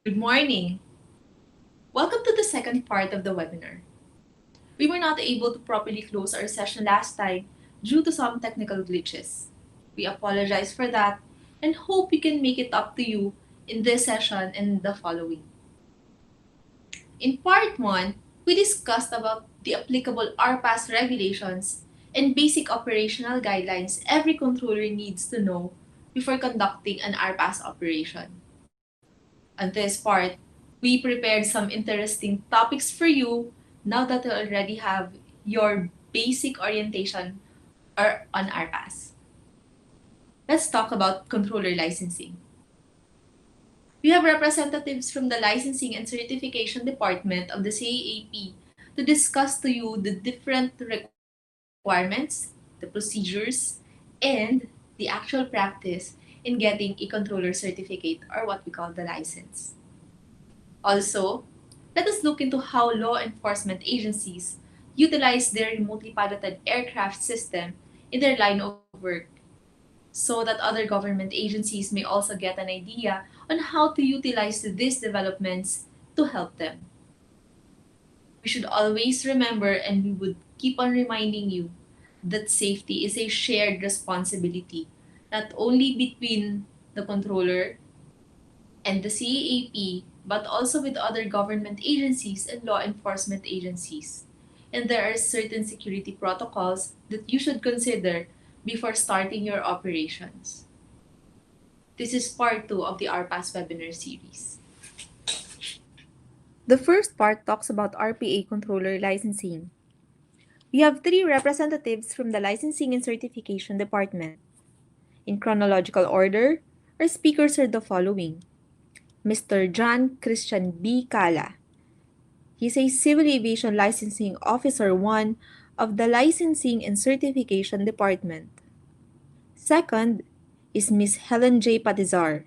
Good morning. Welcome to the second part of the webinar. We were not able to properly close our session last time due to some technical glitches. We apologize for that and hope we can make it up to you in this session and the following. In part 1, we discussed about the applicable RPAS regulations and basic operational guidelines every controller needs to know before conducting an RPAS operation. On this part, we prepared some interesting topics for you now that you already have your basic orientation on RPAS. Let's talk about controller licensing. We have representatives from the Licensing and Certification Department of the CAAP to discuss to you the different requirements, the procedures, and the actual practice in getting a controller certificate or what we call the license. Also, let us look into how law enforcement agencies utilize their remotely piloted aircraft system in their line of work so that other government agencies may also get an idea on how to utilize these developments to help them. We should always remember, and we would keep on reminding you, that safety is a shared responsibility, not only between the controller and the CAAP, but also with other government agencies and law enforcement agencies. And there are certain security protocols that you should consider before starting your operations. This is part 2 of the RPAS webinar series. The first part talks about RPA Controller Licensing. We have 3 representatives from the Licensing and Certification Department. In chronological order, our speakers are the following. Mr. John Christian B. Cala. He's a Civil Aviation Licensing Officer 1 of the Licensing and Certification Department. Second is Ms. Helen J. Patizar,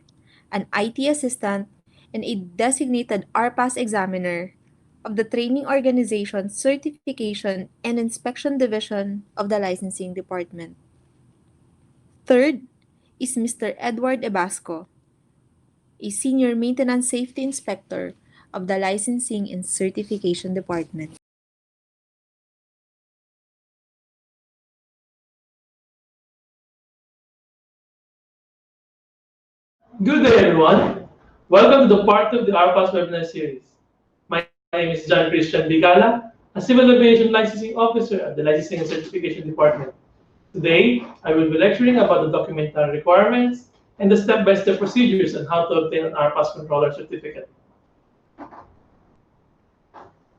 an IT assistant and a designated RPAS examiner of the Training Organization Certification and Inspection Division of the Licensing Department. Third is Mr. Edward Ebasco, a Senior Maintenance Safety Inspector of the Licensing and Certification Department. Good day, everyone. Welcome to the part of the RPAS webinar series. My name is John Christian Bigala, a Civil Aviation Licensing Officer at the Licensing and Certification Department. Today, I will be lecturing about the documentary requirements and the step-by-step procedures on how to obtain an RPAS Controller Certificate.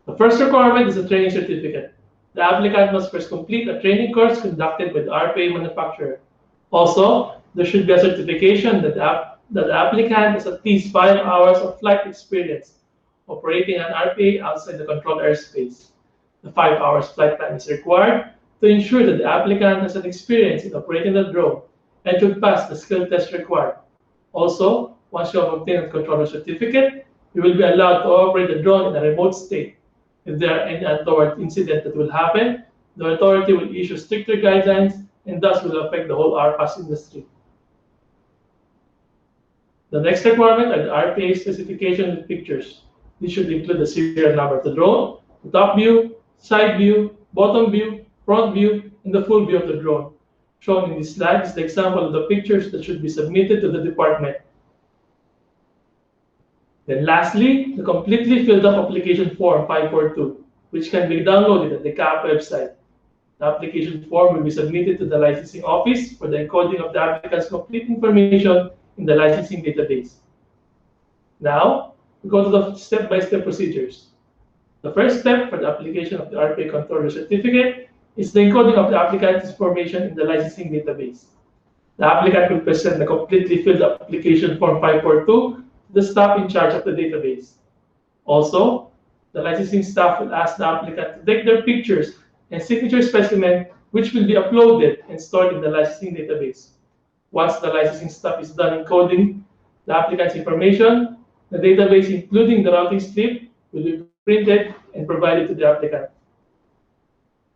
The first requirement is a training certificate. The applicant must first complete a training course conducted by the RPA manufacturer. Also, there should be a certification that the applicant has at least 5 hours of flight experience operating an RPA outside the controlled airspace. The 5 hours flight time is required to ensure that the applicant has an experience in operating the drone and should pass the skill test required. Also, once you have obtained a controller certificate, you will be allowed to operate the drone in a remote state. If there are any untoward incident that will happen, the authority will issue stricter guidelines and thus will affect the whole RPAS industry. The next requirement are the RPA specification with pictures. These should include the serial number of the drone, the top view, side view, bottom view, front view, and the full view of the drone. Shown in this slide is the example of the pictures that should be submitted to the department. Then lastly, the completely filled up application form 542, which can be downloaded at the CAP website. The application form will be submitted to the licensing office for the encoding of the applicant's complete information in the licensing database. Now, we go to the step-by-step procedures. The first step for the application of the RPA Controller Certificate is the encoding of the applicant's information in the licensing database. The applicant will present the completely filled up application form 542 to the staff in charge of the database. Also, the licensing staff will ask the applicant to take their pictures and signature specimen, which will be uploaded and stored in the licensing database. Once the licensing staff is done encoding the applicant's information, the database, including the routing slip, will be printed and provided to the applicant.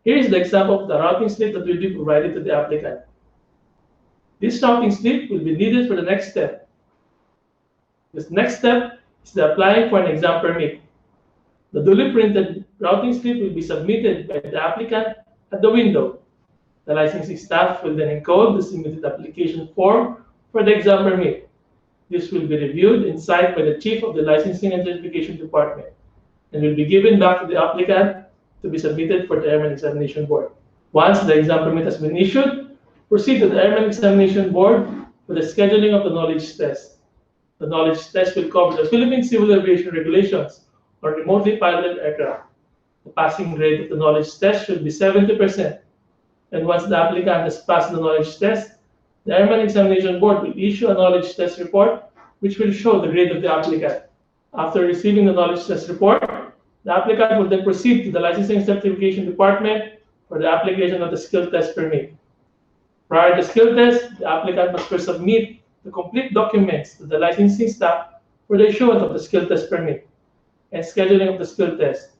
Here is the example of the routing slip that will be provided to the applicant. This routing slip will be needed for the next step. This next step is the applying for an exam permit. The duly printed routing slip will be submitted by the applicant at the window. The licensing staff will then encode the submitted application form for the exam permit. This will be reviewed and signed by the Chief of the Licensing and Certification Department and will be given back to the applicant to be submitted for the Airman Examination Board. Once the exam permit has been issued, proceed to the Airman Examination Board for the scheduling of the knowledge test. The knowledge test will cover the Philippine Civil Aviation Regulations on remotely piloted aircraft. The passing grade of the knowledge test should be 70%. And once the applicant has passed the knowledge test, the Airman Examination Board will issue a knowledge test report which will show the grade of the applicant. After receiving the knowledge test report, the applicant will then proceed to the Licensing and Certification Department for the application of the skill test permit. Prior to skill test, the applicant must first submit the complete documents to the licensing staff for the issuance of the skill test permit and scheduling of the skill test.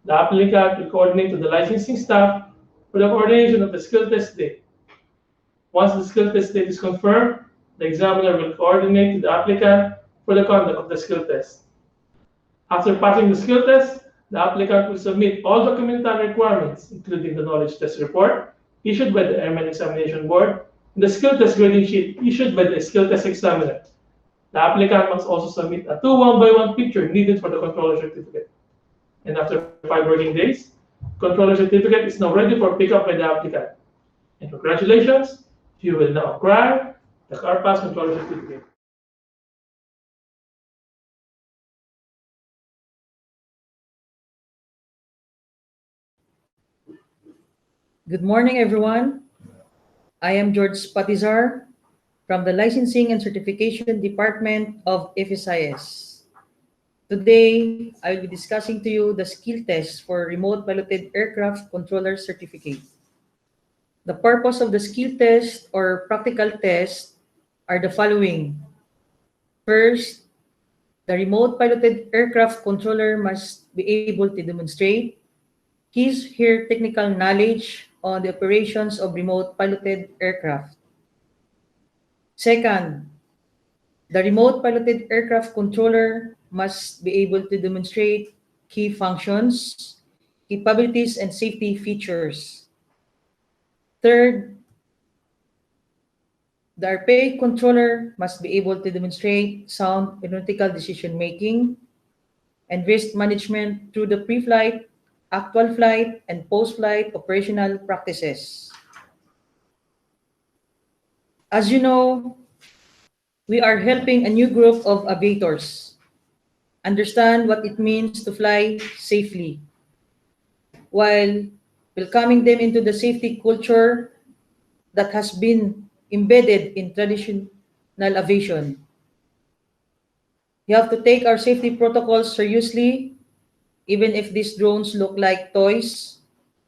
The applicant will coordinate to the licensing staff for the coordination of the skill test date. Once the skill test date is confirmed, the examiner will coordinate to the applicant for the conduct of the skill test. After passing the skill test, the applicant will submit all documentary requirements, including the knowledge test report issued by the Airman Examination Board and the skill test grading sheet issued by the skill test examiner. The applicant must also submit a 2 1x1 picture needed for the controller certificate. And after 5 working days, controller certificate is now ready for pickup by the applicant. And congratulations, you will now acquire the RPAS controller certificate. Good morning, everyone. I am George Patizar from the Licensing and Certification Department of FSIS. Today, I will be discussing to you the skill test for Remote Piloted Aircraft Controller Certificate. The purpose of the skill test or practical test are the following. First, the remote piloted aircraft controller must be able to demonstrate his/her technical knowledge on the operations of remote piloted aircraft. Second, the remote piloted aircraft controller must be able to demonstrate key functions, capabilities, and safety features. Third, the RPA controller must be able to demonstrate sound aeronautical decision-making and risk management through the pre-flight, actual flight, and post-flight operational practices. As you know, we are helping a new group of aviators understand what it means to fly safely, while welcoming them into the safety culture that has been embedded in traditional aviation. We have to take our safety protocols seriously, even if these drones look like toys,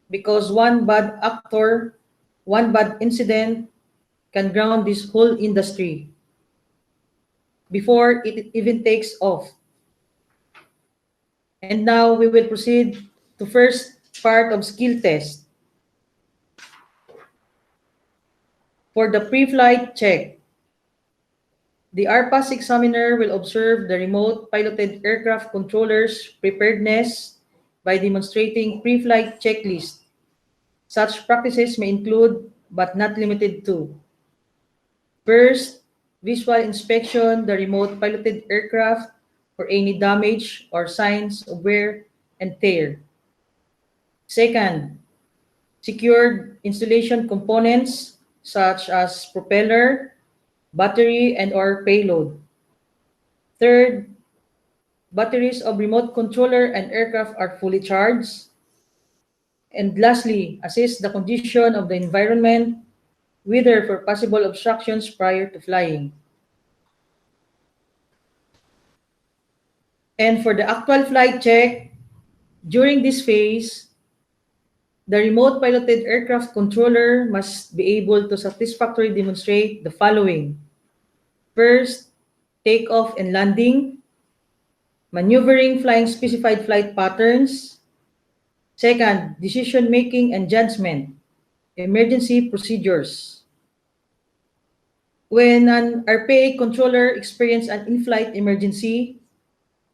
because one bad actor, one bad incident can ground this whole industry before it even takes off. And now we will proceed to first part of skill test. For the pre-flight check, the RPAS examiner will observe the remote piloted aircraft controller's preparedness by demonstrating pre-flight checklist. Such practices may include, but not limited to: first, visual inspection the remote piloted aircraft for any damage or signs of wear and tear. Second, secured installation components such as propeller, battery, and/or payload. Third, batteries of remote controller and aircraft are fully charged. And lastly, assess the condition of the environment, whether for possible obstructions prior to flying. And for the actual flight check, during this phase, the remote piloted aircraft controller must be able to satisfactorily demonstrate the following. First, takeoff and landing, maneuvering flying specified flight patterns. Second, decision-making and judgment, emergency procedures. When an RPA controller experiences an in-flight emergency,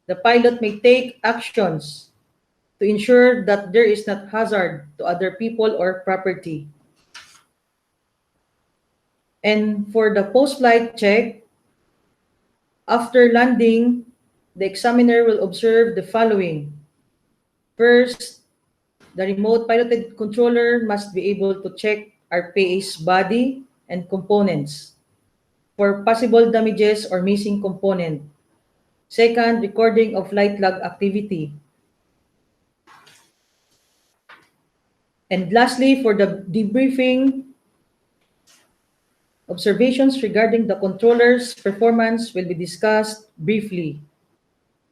The pilot may take actions to ensure that there is not hazard to other people or property. And for the post-flight check, after landing, the examiner will observe the following. First, the remote piloted controller must be able to check RPA's body and components for possible damages or missing component. Second, recording of flight log activity. And lastly, for the debriefing, observations regarding the controller's performance will be discussed briefly.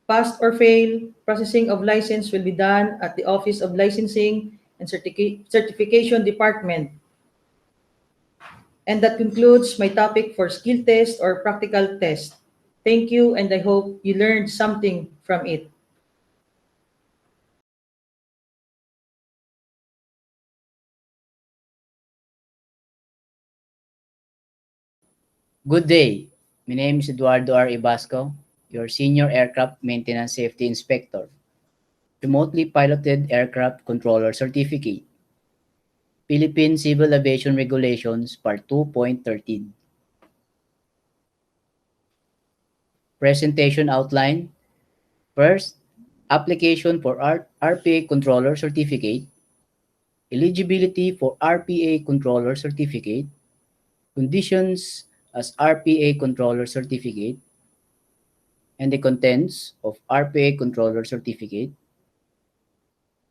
Pass or fail, processing of license will be done at the Office of Licensing and Certification Department. And that concludes my topic for skill test or practical test. Thank you, and I hope you learned something from it. Good day. My name is Eduardo R. Ibasco, your Senior Aircraft Maintenance Safety Inspector. Remotely Piloted Aircraft Controller Certificate. Philippine Civil Aviation Regulations Part 2.13. Presentation outline. First, application for RPA Controller Certificate. Eligibility for RPA Controller Certificate. Conditions as RPA Controller Certificate. And the contents of RPA Controller Certificate.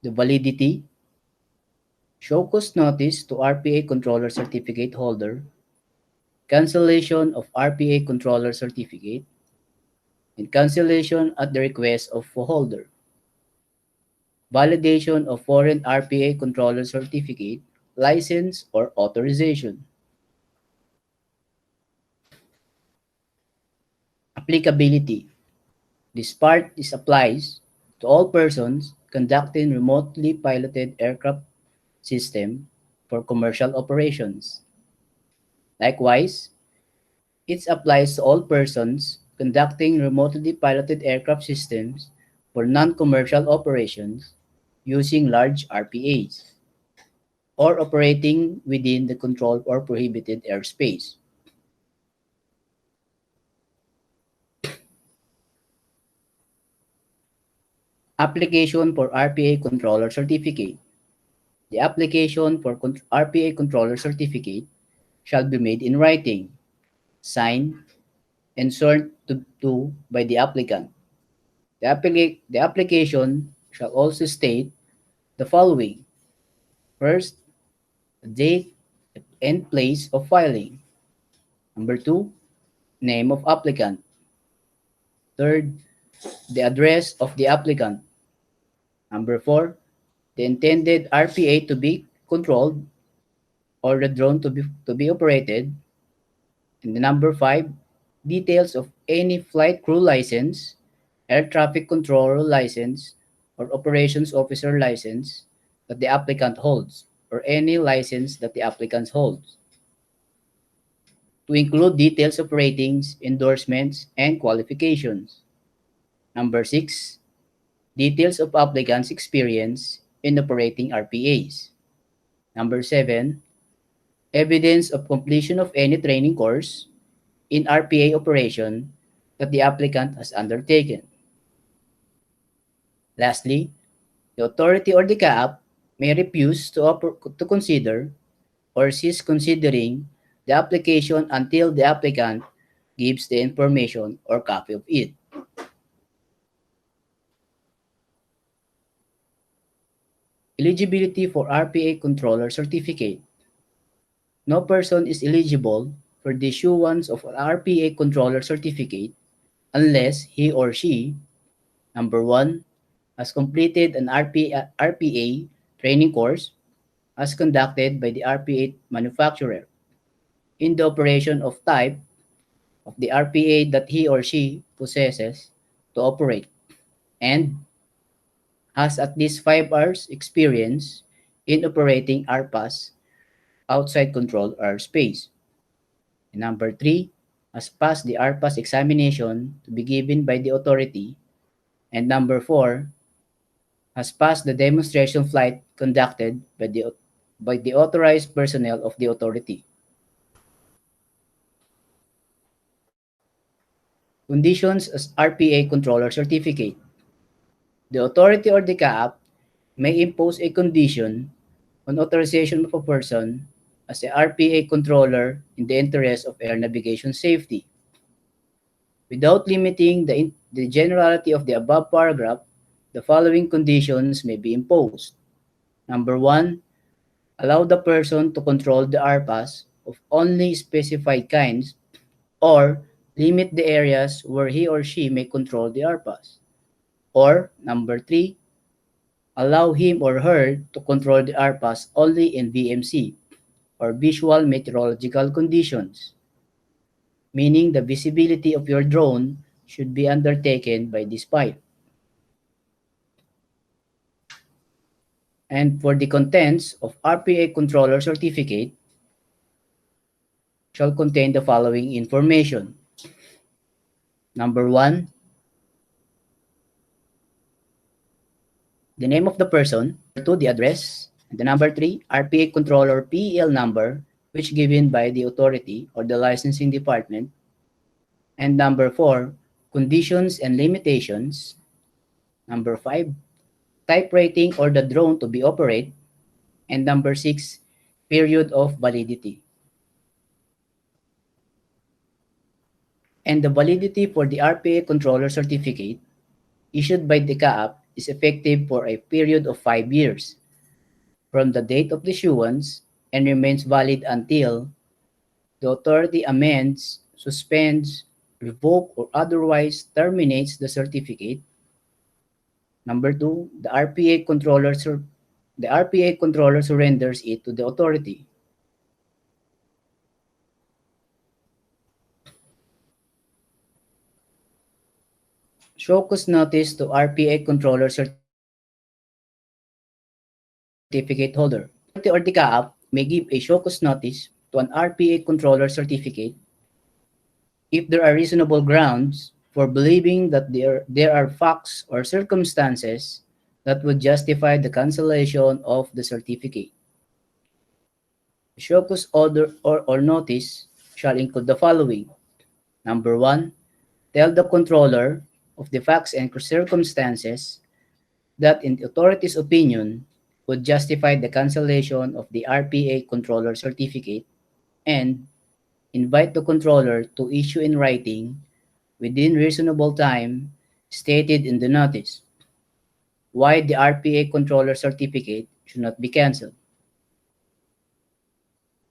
The validity. Show cause notice to RPA Controller Certificate holder. Cancellation of RPA Controller Certificate. And cancellation at the request of holder. Validation of foreign RPA Controller Certificate, license, or authorization. Applicability. This part applies to all persons conducting remotely piloted aircraft system for commercial operations. Likewise, it applies to all persons conducting remotely piloted aircraft systems for non-commercial operations using large RPAs or operating within the controlled or prohibited airspace. Application for RPA Controller Certificate. The application for RPA Controller Certificate shall be made in writing, signed, and sworn to by the applicant. The application shall also state the following. First, the date and place of filing. Number 2, name of applicant. Third, the address of the applicant. Number 4, the intended RPA to be controlled or the drone to be operated. And the number 5, details of any flight crew license, air traffic controller license, or operations officer license that the applicant holds, or any license that the applicant holds. To include details of ratings, endorsements, and qualifications. Number 6, details of applicant's experience in operating RPAs. Number 7, evidence of completion of any training course in RPA operation that the applicant has undertaken. Lastly, the authority or the CAAP may refuse to consider or cease considering the application until the applicant gives the information or copy of it. Eligibility for RPA Controller Certificate. No person is eligible for the issuance of an RPA Controller Certificate unless he or she, number 1, has completed an RPA training course as conducted by the RPA manufacturer in the operation of type of the RPA that he or she possesses to operate, and has at least 5 hours experience in operating RPAS outside controlled airspace. And number 3, has passed the RPAS examination to be given by the authority And number 4, has passed the demonstration flight conducted by the authorized personnel of the authority. Conditions as RPA Controller Certificate. The authority or the CAAP may impose a condition on authorization of a person as a RPA controller in the interest of air navigation safety. Without limiting the generality of the above paragraph, the following conditions may be imposed. Number 1, allow the person to control the RPAS of only specified kinds or limit the areas where he or she may control the RPAS. Or number 3, allow him or her to control the RPAS only in VMC or visual meteorological conditions, meaning the visibility of your drone should be undertaken by this pipe. And for the contents of RPA Controller Certificate shall contain the following information. Number 1, the name of the person. Number 2, the address. And the number 3, RPA Controller PEL number, which given by the authority or the licensing department. And number 4, conditions and limitations. Number 5, type rating or the drone to be operated. And number 6, period of validity. And the validity for the RPA Controller Certificate issued by the CAAP is effective for a period of 5 years from the date of the issuance and remains valid until the authority amends, suspends, revokes, or otherwise terminates the certificate. Number 2, the RPA controller surrenders it to the authority. Show cause notice to RPA Controller Certificate holder. The authority or the CAAP may give a show cause notice to an RPA Controller Certificate if there are reasonable grounds for believing that there are facts or circumstances that would justify the cancellation of the certificate. The show cause order or notice shall include the following. Number 1, tell the controller of the facts and circumstances that in the authority's opinion would justify the cancellation of the RPA Controller Certificate and invite the controller to issue in writing within reasonable time stated in the notice why the RPA Controller Certificate should not be cancelled.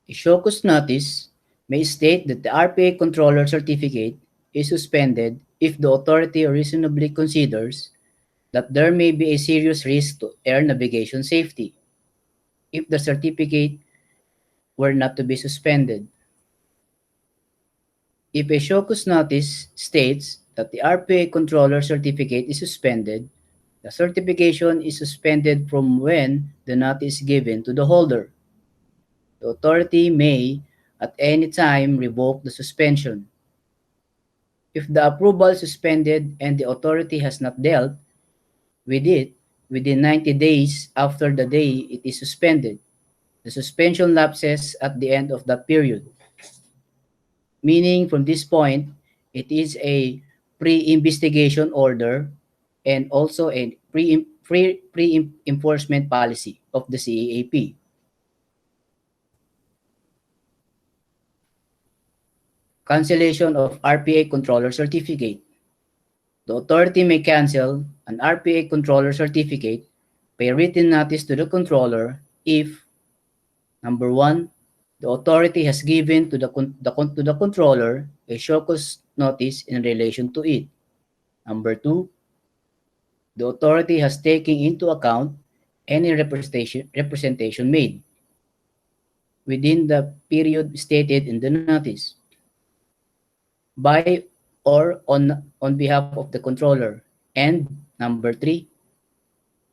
A show cause notice may state that the RPA Controller Certificate is suspended if the authority reasonably considers that there may be a serious risk to air navigation safety if the certificate were not to be suspended. If a show cause notice states that the RPA Controller Certificate is suspended, the certification is suspended from when the notice is given to the holder. The authority may, at any time, revoke the suspension. If the approval is suspended and the authority has not dealt with it within 90 days after the day it is suspended, the suspension lapses at the end of that period. Meaning from this point, it is a pre-investigation order and also a pre-enforcement policy of the CAAP. Cancellation of RPA Controller Certificate. The authority may cancel an RPA Controller Certificate by written notice to the controller if, number 1, the authority has given to the controller a show cause notice in relation to it. Number 2, the authority has taken into account any representation made within the period stated in the notice by or on behalf of the controller. And number 3,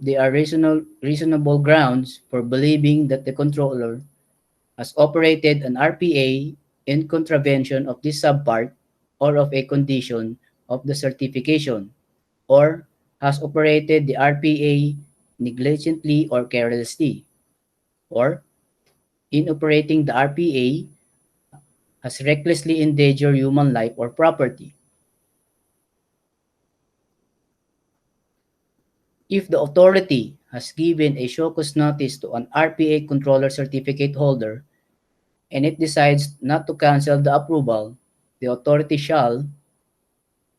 there are reasonable grounds for believing that the controller has operated an RPA in contravention of this subpart or of a condition of the certification, or has operated the RPA negligently or carelessly, or in operating the RPA has recklessly endangered human life or property. If the authority has given a show cause notice to an RPA controller certificate holder and it decides not to cancel the approval, the authority shall: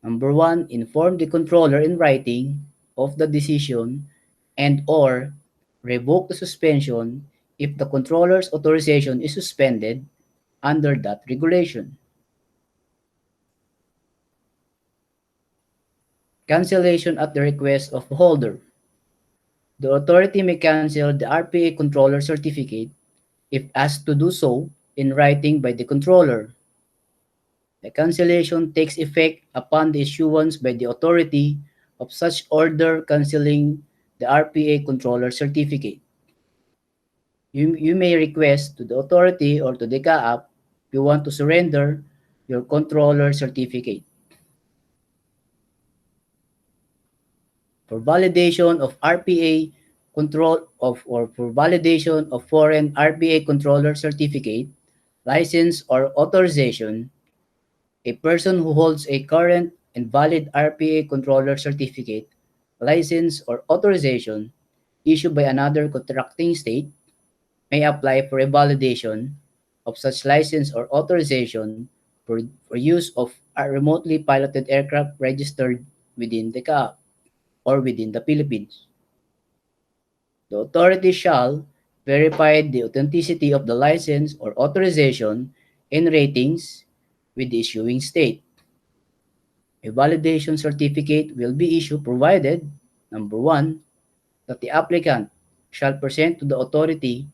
number one, inform the controller in writing of the decision and/or revoke the suspension if the controller's authorization is suspended under that regulation. Cancellation at the request of the holder. The authority may cancel the RPA controller certificate if asked to do so in writing by the controller. The cancellation takes effect upon the issuance by the authority of such order canceling the RPA controller certificate. You may request to the authority or to the CAAP if you want to surrender your controller certificate. For validation of RPA control of or for validation of foreign RPA controller certificate, license or authorization, a person who holds a current and valid RPA controller certificate, license or authorization issued by another contracting state may apply for a validation of such license or authorization for use of a remotely piloted aircraft registered within the CAAP or within the Philippines. The authority shall verify the authenticity of the license or authorization and ratings with the issuing state. A validation certificate will be issued provided: number one, that the applicant shall present to the authority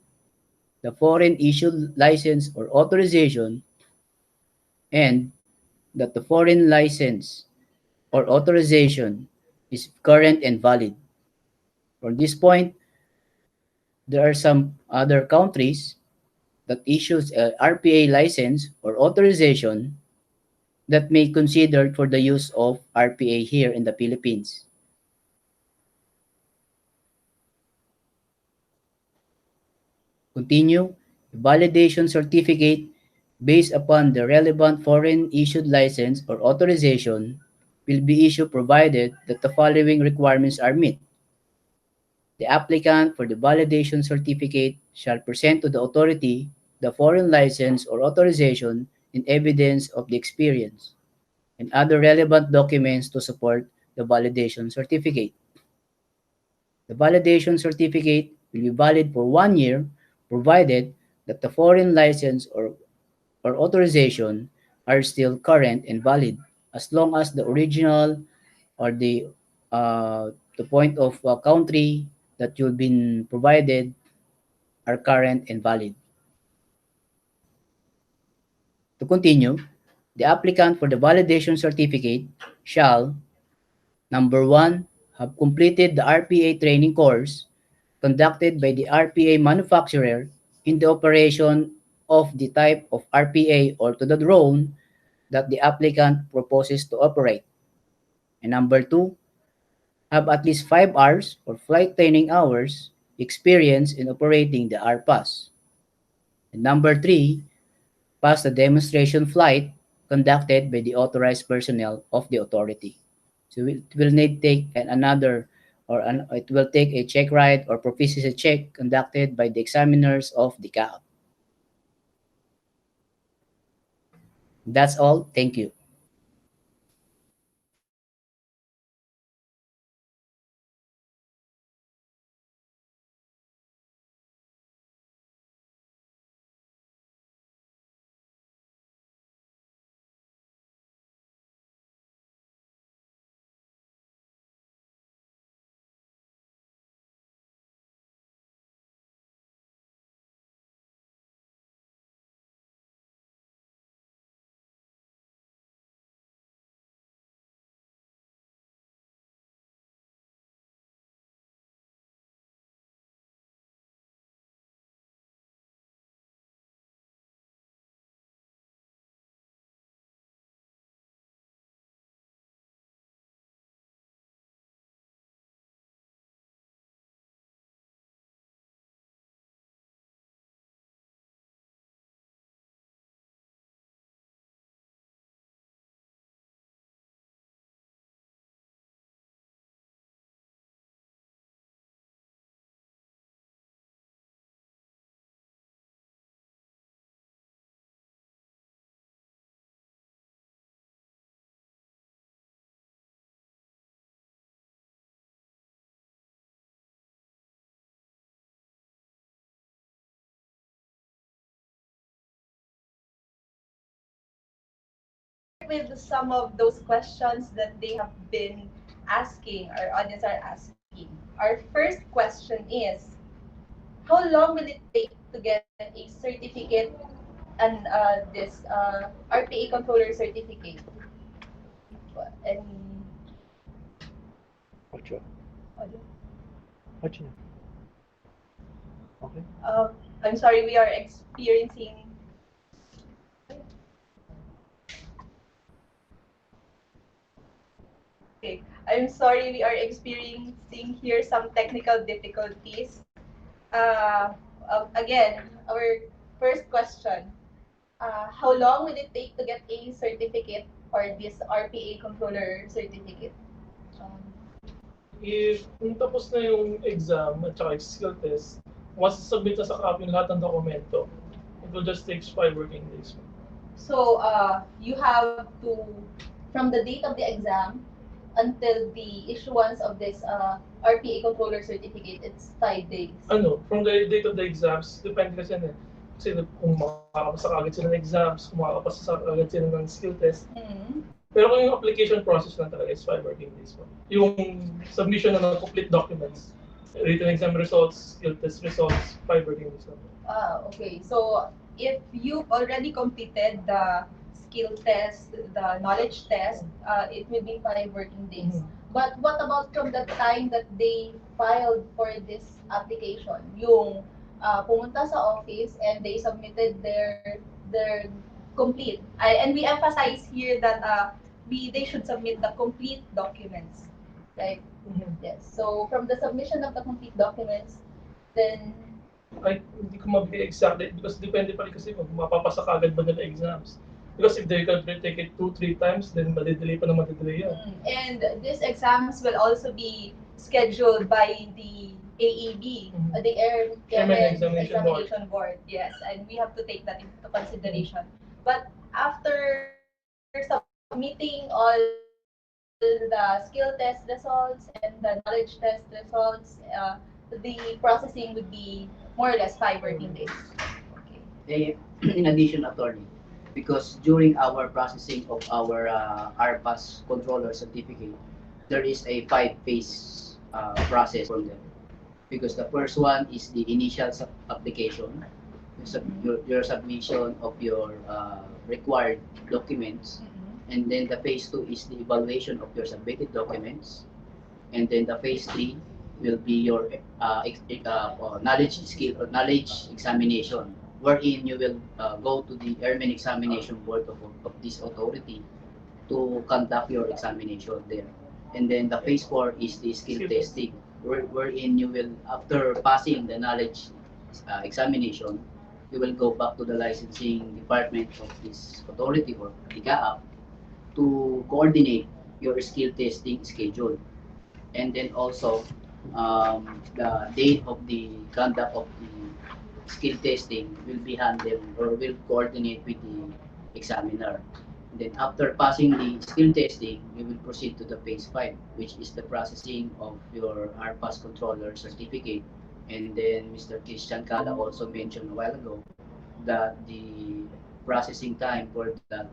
the foreign issued license or authorization and that the foreign license or authorization is current and valid. From this point, there are some other countries that issues a RPA license or authorization that may consider for the use of RPA here in the Philippines. Continue, validation certificate based upon the relevant foreign issued license or authorization will be issued provided that the following requirements are met. The applicant for the validation certificate shall present to the authority the foreign license or authorization in evidence of the experience and other relevant documents to support the validation certificate. The validation certificate will be valid for 1 year provided that the foreign license or authorization are still current and valid as long as the original or the point of country that you've been provided are current and valid. To continue, the applicant for the validation certificate shall: number one, have completed the RPA training course conducted by the RPA manufacturer in the operation of the type of RPA or to the drone that the applicant proposes to operate. And number two, have at least 5 hours or flight training hours experience in operating the RPAS. And number three, pass the demonstration flight conducted by the authorized personnel of the authority. So it will need take another it will take a check ride or proficiency check conducted by the examiners of the CAAP. That's all. Thank you. start with some of those questions that they have been asking, our audience are asking. Our first question is, how long will it take to get a certificate and this RPA Controller Certificate? Any Ocho. audio? Ocho. Okay. I'm sorry, we are experiencing. Okay, I'm sorry, we are experiencing here some technical difficulties. Again, our first question: how long will it take to get a certificate or this RPA Controller Certificate? Um, If kung tapos na yung exam at saka yung skill test, once submit na sa CAP yung lahat ng dokumento, it will just take 5 working days. So, you have to, from the date of the exam until the issuance of this RPA Controller Certificate, it's 5 days. Ano, from the date of the exams, depende kasi yan eh. Kasi kung makakapasa agad sila ng exams, kung makakapasa agad sila ng skill test. Mm-hmm. Pero kung yung application process lang talaga is 5 working days po. Yung submission ng complete documents, written exam results, skill test results, 5 working days lang. Okay. So, if you've already completed the skill test, the knowledge test, it will be 5 working days. But what about from the time that they filed for this application? Yung pumunta sa office and they submitted their complete. And we emphasize here that they should submit the complete documents. Right? Yes. So from the submission of the complete documents, then Ay, hindi ko mabigay exactly because depende pa rin kasi kung mapapasa ka agad ba nila exams. Because if they can take it 2-3 times, then madidelay pa na madidelay yan. And these exams will also be scheduled by the AEB, the Airmen Examination Board. Yes, and we have to take that into consideration. But after submitting all the skill test results and the knowledge test results, the processing would be more or less 5 working days. Okay. In addition, attorney, because during our processing of our RPAS Controller Certificate, there is a 5-phase process from them. Because the first one is the initial application, your submission of your required documents, and then the phase 2 is the evaluation of your submitted documents, and then the phase 3 will be your knowledge skill or knowledge examination, wherein you will go to the Airmen Examination Board of this authority to conduct your examination there. And then the phase 4 is the skill testing, wherein you will, after passing the knowledge examination, you will go back to the licensing department of this authority or IGAAP to coordinate your skill testing schedule. And then also, the date of the conduct of the skill testing will be handled or will coordinate with the examiner. Then after passing the skill testing, you will proceed to the phase 5, which is the processing of your RPAS Controller Certificate. And then Mr. Christian Kala also mentioned a while ago that the processing time for that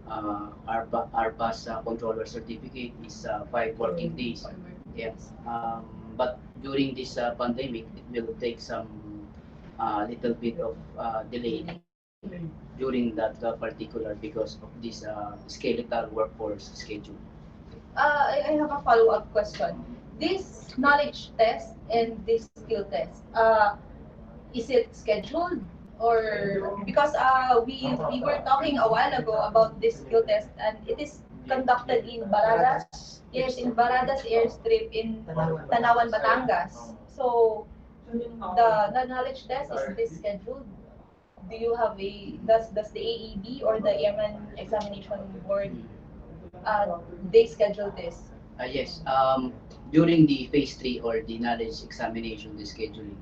RPAS Controller Certificate is 5 working days. Yes. But during this pandemic, it will take some little bit of delay during that particular because of this skeletal workforce schedule. I have a follow-up question. This knowledge test and this skill test, is it scheduled? Or because we were talking a while ago about this skill test and it is conducted in Baradas. Yes, in Baradas airstrip in Tanawan, Batangas. So the knowledge test, is this scheduled? Do you have does the AEB or the Airman Examination Board they schedule this? Yes. During the phase 3 or the knowledge examination, the scheduling,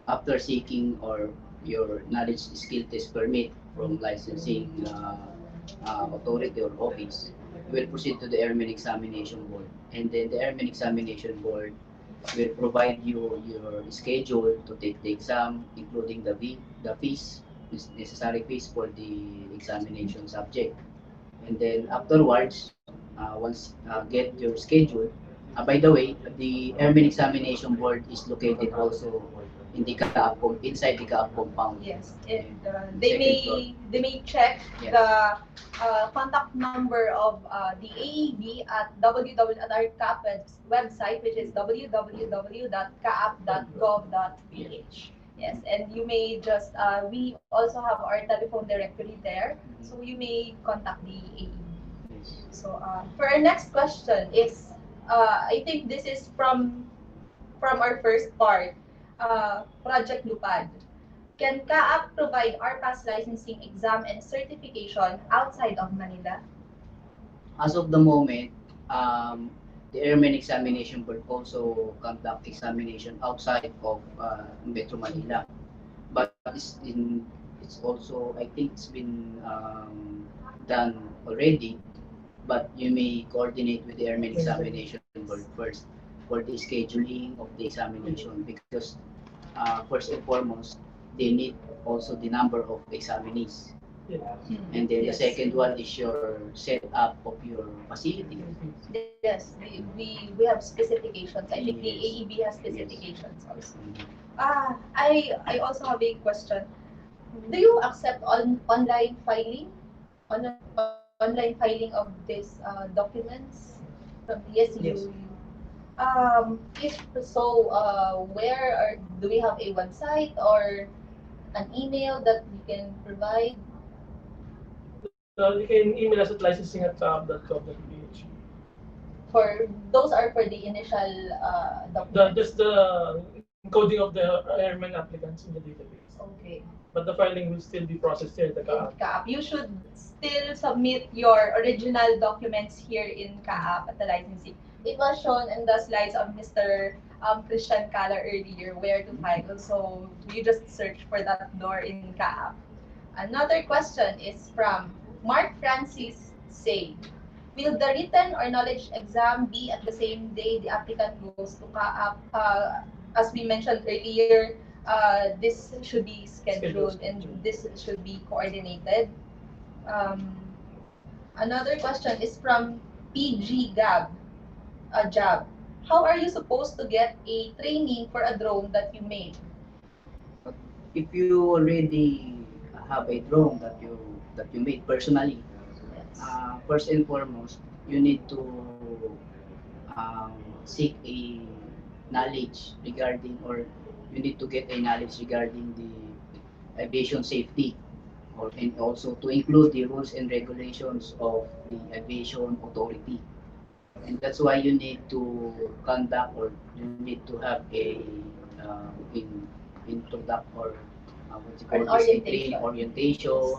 after seeking or your knowledge skill test permit from licensing authority or office, you will proceed to the Airmen Examination Board. And then the Airmen Examination Board will provide you your schedule to take the exam, including the fees, necessary fees for the examination subject. And then afterwards, once get your schedule. By the way, the Airmen Examination Board is located also in the inside the Kaap compound. Yes, and Second floor. they may check Yes. the contact number of the AEB at www at our CAAP website, which is www.kaap.gov.ph. Yes, and you may just we also have our telephone directory there, so you may contact the AEB. So for our next question is, I think this is from our first part, Project Lupad. Can CAAP provide RPAS licensing exam and certification outside of Manila? As of the moment, the Airmen Examination Board also conduct examination outside of Metro Manila. But it's also, I think it's been done already, but you may coordinate with the Airmen Examination Board first for the scheduling of the examination because first and foremost, they need also the number of examinees. And then the Yes. second one is your setup of your facility. Yes, we have specifications. I think the Yes. AEB has specifications also. Mhm. I also have a question. Do you accept online filing? Online filing of these documents from the SU? Yes. If so, where or do we have a website or an email that we can provide? You can email us at licensing@kaap.gov.ph. For those are for the initial documents. Just the encoding of the airman applicants in the database. Okay. But the filing will still be processed here at the In CAAP. CAAP, you should still submit your original documents here in CAAP at the licensing. It was shown in the slides of Mr. Christian Kala earlier where to file. So you just search for that door in CAAP. Another question is from Mark Francis Say. Will the written or knowledge exam be at the same day the applicant goes to CAAP? As we mentioned earlier, this should be scheduled and this should be coordinated. Um, Another question is from PG Gab. Jab. How are you supposed to get a training for a drone that you made? If you already have a drone that you made personally, Yes. first and foremost, you need to seek a knowledge regarding, or you need to get a knowledge regarding the aviation safety, and also to include the rules and regulations of the aviation authority. And that's why you need to conduct, or you need to have a introduct, or what you call An this, a orientation. orientation,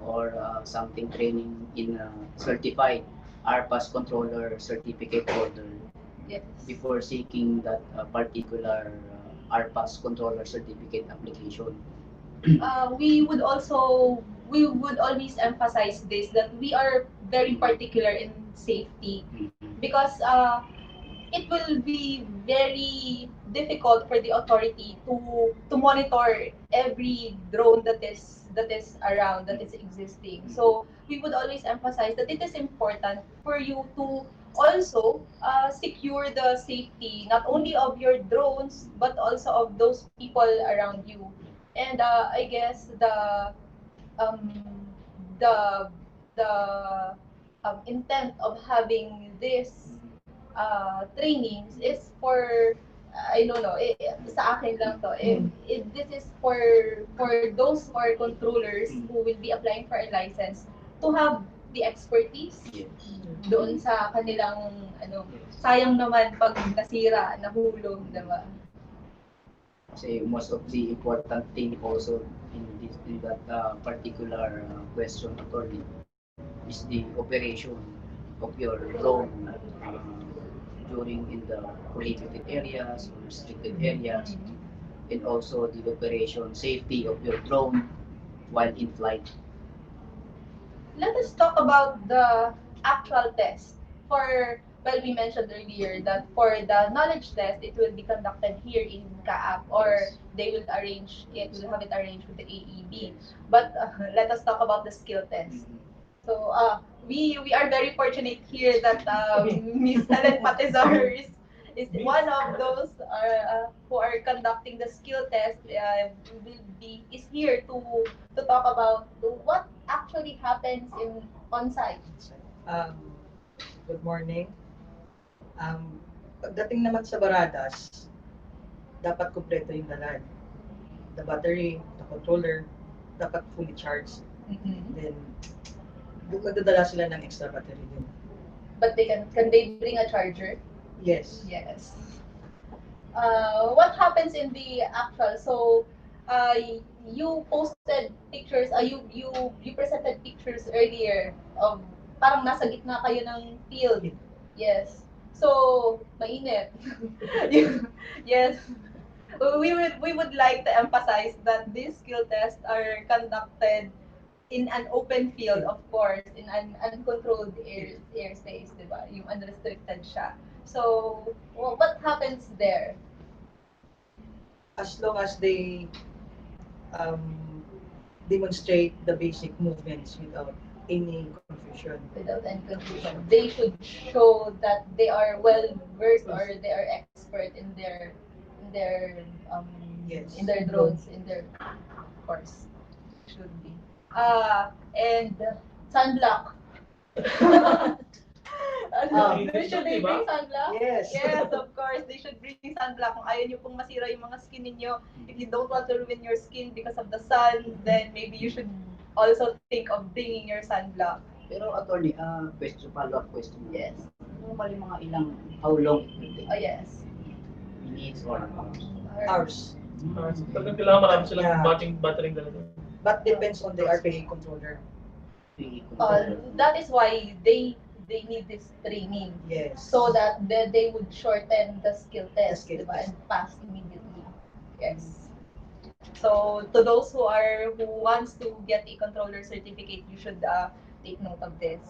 or something training in certified RPAS controller certificate holder Yes. before seeking that particular RPAS controller certificate application. We would always emphasize this that we are very particular in safety because it will be very difficult for the authority to monitor every drone that is around, that is existing. So we would always emphasize that it is important for you to also secure the safety not only of your drones but also of those people around you. And I guess um, the intent of having this trainings is for I don't know, sa akin lang to. This is for those who are controllers who will be applying for a license to have the expertise doon sa kanilang ano, sayang naman pag nasira, nahulog, diba? Kasi most of the important thing also in that particular question, attorney, is the operation of your drone during in the prohibited areas or restricted areas, and also the operation safety of your drone while in flight. Let us talk about the actual test. Well, we mentioned earlier that for the knowledge test, it will be conducted here in CAAP or they will arrange it, will have it arranged with the AEB. But let us talk about the skill test. So we are very fortunate here that Miss Helen Patizar is one of those who are conducting the skill test. Is here to talk about what actually happens in on site. Um, Good morning. Pagdating naman sa baradas, dapat kumpleto yung dalan. The battery, the controller, dapat fully charged. Then, magdadala sila ng extra battery din. But they can they bring a charger? Yes. Yes. What happens in the actual? So, uh, you posted pictures. You presented pictures earlier of parang nasa gitna kayo ng field. Yes. So, mainit. Yes. We would like to emphasize that these skill tests are conducted in an open field, of course, in an uncontrolled airspace, di ba? Yung unrestricted siya. So, what happens there? As long as they demonstrate the basic movements without any confusion. Without any confusion, they should show that they are well versed or they are expert in their Yes. in their drones, in their course. Should be. And sunblock. Should they bring sunblock? Yes. Yes, of course. They should bring sunblock. Kung ayaw nyo pong masira yung mga skin ninyo, if you don't want to ruin your skin because of the sun, then maybe you should also think of bringing your sunblock. Pero attorney, question, follow-up question. Yes. Normally mga ilang, how long it will take? Oh, yes. Minutes or hours? Hours. Talagang kailangan marami silang Yeah. matching battery dala. But depends on the RPA controller. That is why they need this training. Yes. So that they would shorten the skill test, skill diba? test. And pass immediately. Yes. So to those who wants to get a controller certificate, you should take note of this.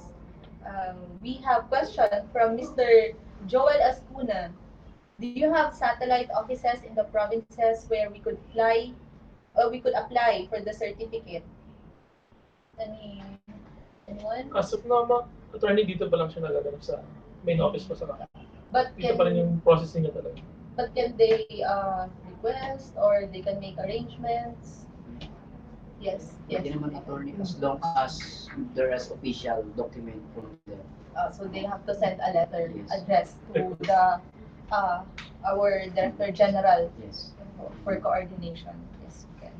We have question from Mr. Joel Ascuna. Do you have satellite offices in the provinces where we could apply for the certificate? Anyone? As of now, attorney dito pa lang siya nagaganap sa main office pa sa kanya. But Dito pa rin yung processing niya talaga. But can they request or they can make arrangements? Yes. Pwede naman attorney as long as there is official document from them. So they have to send a letter Yes. addressed to the our Director General Yes. for coordination. Yes, we can.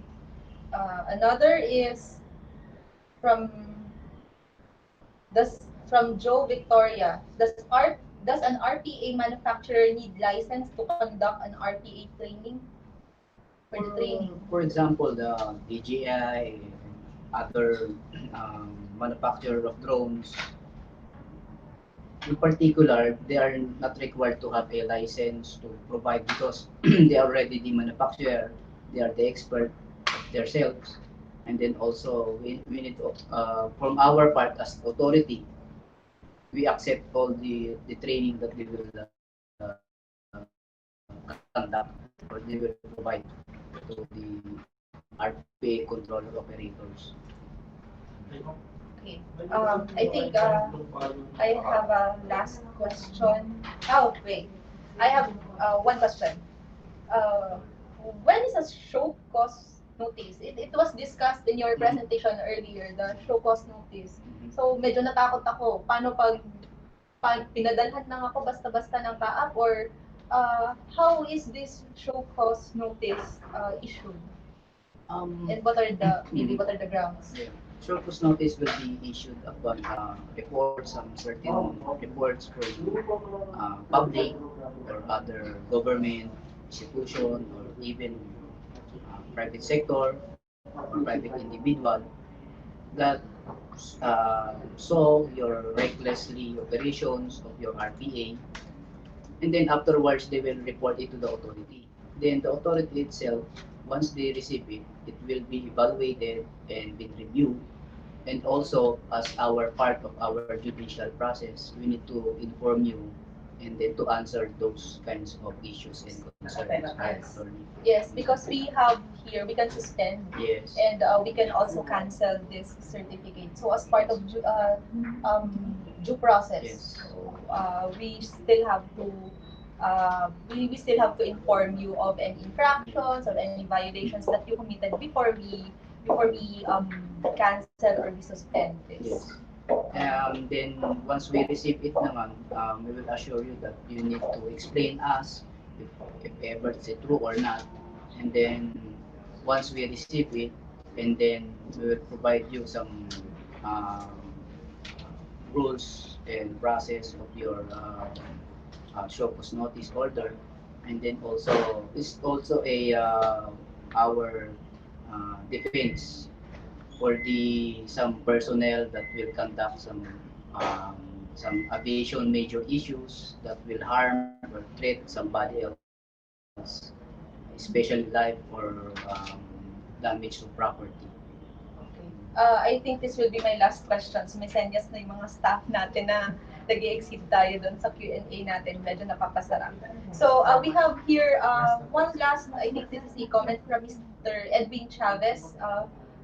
Another is from from Joe Victoria. Does an RPA manufacturer need license to conduct an RPA training? For the training. For example, the DJI, other manufacturer of drones, in particular, they are not required to have a license to provide because they are already the manufacturer, they are the expert themselves. And then also, we need to, from our part as authority, we accept all the training that they will conduct or they will provide to the RPA controller operators. Okay. I think I have a last question. Oh, wait. I have one question. When is a show cause notice? It was discussed in your presentation earlier, the show cause notice. So, medyo natakot ako. Paano pag pinadalhan lang ako basta-basta ng kaap or how is this show cause notice issued? And what are the grounds? Yeah. Short cause notice will be issued upon reports, some certain reports from public or other government institution or even private sector or private individual that saw your recklessly operations of your RPA, and then afterwards they will report it to the authority. Then the authority itself, once they receive it, it will be evaluated and be reviewed. And also, as our part of our judicial process, we need to inform you and then to answer those kinds of issues and concerns. Yes. Yes, because we have here, we can suspend Yes. and we can also cancel this certificate. So as part of due process, Yes. so, we still have to we still have to inform you of any infractions or any violations that you committed before we cancel or we suspend this. Yes. Then once we receive it naman, we will assure you that you need to explain us if ever it's true or not. And then once we receive it, and then we will provide you some um, rules and process of your show cause notice order. And then also it's also a our defense for the some personnel that will conduct um, some aviation major issues that will harm or threat somebody else, especially life or damage to property. Okay. I think this will be my last question. Sumisenyas na yung mga staff natin na nag-exceed tayo doon sa Q&A natin. Medyo napapasarap. So, we have here one last, I think this is a comment from Mr. Edwin Chavez,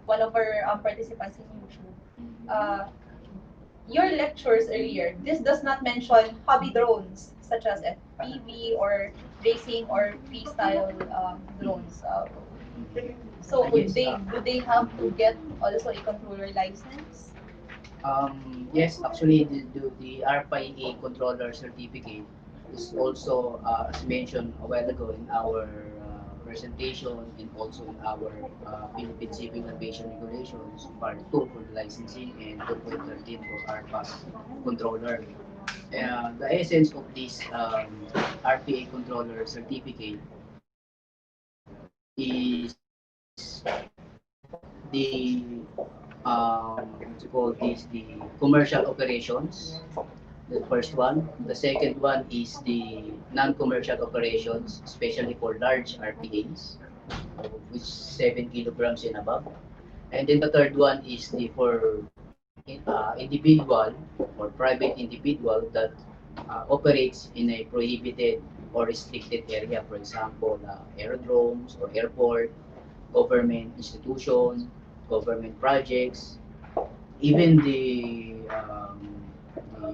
one of our participants in YouTube. Your lectures earlier, this does not mention hobby drones, such as FPV or racing or freestyle drones. So Yes, would they have to get also a controller license? Yes, actually, the RPA Controller Certificate is also, as mentioned a while ago in our presentation and also in our Philippine Civil Aviation Regulations, Part 2 for the licensing and 2.13 for RPAS Controller. The essence of this RPA Controller Certificate is the what you call this, the commercial operations, the first one. The second one is the non-commercial operations, especially for large RPAs, which 7 kilograms and above. And then the third one is the for individual or private individual that operates in a prohibited or restricted area, for example, aerodromes or airport, government institution, government projects, even the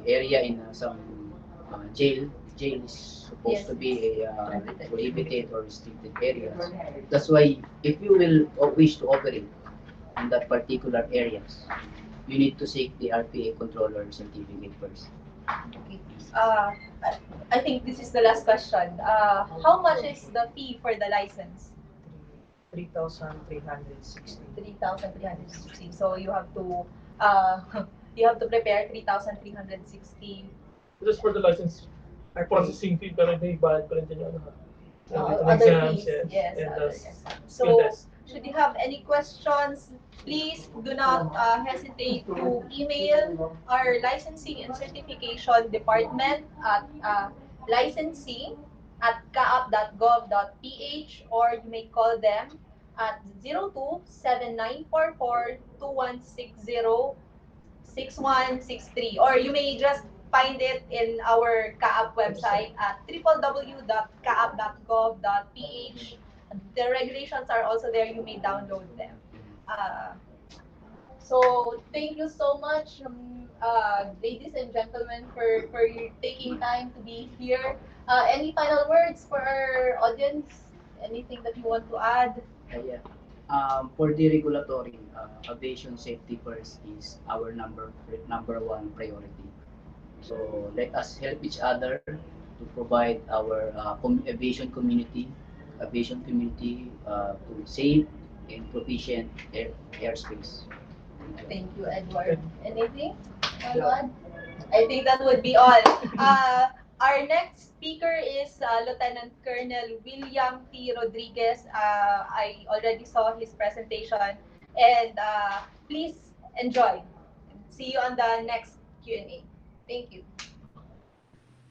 area in some jail. Jail is supposed Yes. to be a prohibited or restricted area. That's why if you will wish to operate in that particular areas, you need to seek the RPA controller certificate first. Okay. I think this is the last question. How much is the fee for the license? 3,360. 3,360. So you have to uh, you have to prepare 3,360 Just for the license processing fee, pero may bayad pa rin dyan yung ano, written other exams, fees. Yes, and other skill exams. So, test. should you have any questions, please do not hesitate to email our licensing and certification department at licensing@kaap.gov.ph, or you may call them at 02-7944-2160-6163, or you may just find it in our Kaap website at www.kaap.gov.ph. The regulations are also there. You may download them. Uh, so thank you so much, ladies and gentlemen, for your taking time to be here. Any final words for our audience? Anything that you want to add? Yeah. For the regulatory, aviation safety first is our number one priority. So let us help each other to provide our aviation community to safe and proficient airspace. Thank you, Edward. Anything? Edward? I think that would be all. Our next speaker is Lieutenant Colonel William T. Rodriguez. I already saw his presentation, and please enjoy. See you on the next Q&A. Thank you.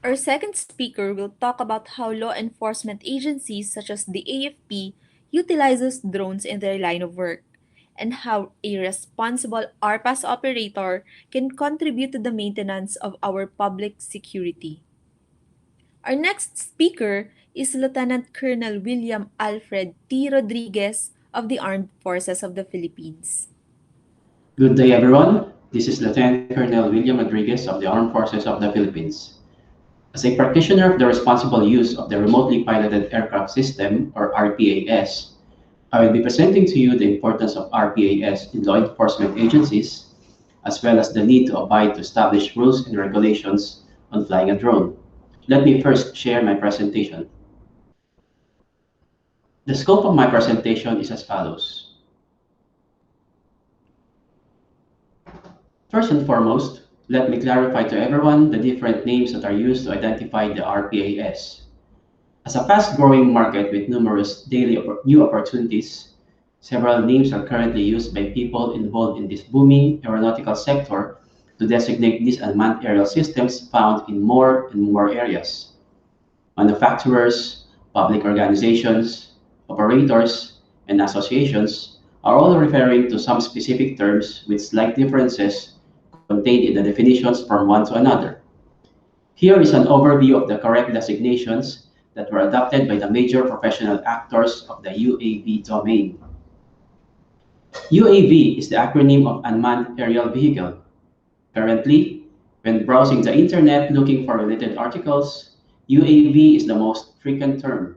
Our second speaker will talk about how law enforcement agencies such as the AFP utilizes drones in their line of work, and how a responsible RPAS operator can contribute to the maintenance of our public security. Our next speaker is Lieutenant Colonel William Alfred T. Rodriguez of the Armed Forces of the Philippines. Good day, everyone. This is Lieutenant Colonel William Rodriguez of the Armed Forces of the Philippines. As a practitioner of the responsible use of the Remotely Piloted Aircraft System, or RPAS, I will be presenting to you the importance of RPAS in law enforcement agencies, as well as the need to abide to established rules and regulations on flying a drone. Let me first share my presentation. The scope of my presentation is as follows. First and foremost, let me clarify to everyone the different names that are used to identify the RPAS. As a fast-growing market with numerous daily new opportunities, several names are currently used by people involved in this booming aeronautical sector to designate these unmanned aerial systems found in more and more areas. Manufacturers, public organizations, operators, and associations are all referring to some specific terms with slight differences contained in the definitions from one to another. Here is an overview of the correct designations that were adopted by the major professional actors of the UAV domain. UAV is the acronym of Unmanned Aerial Vehicle. Currently, when browsing the internet looking for related articles, UAV is the most frequent term.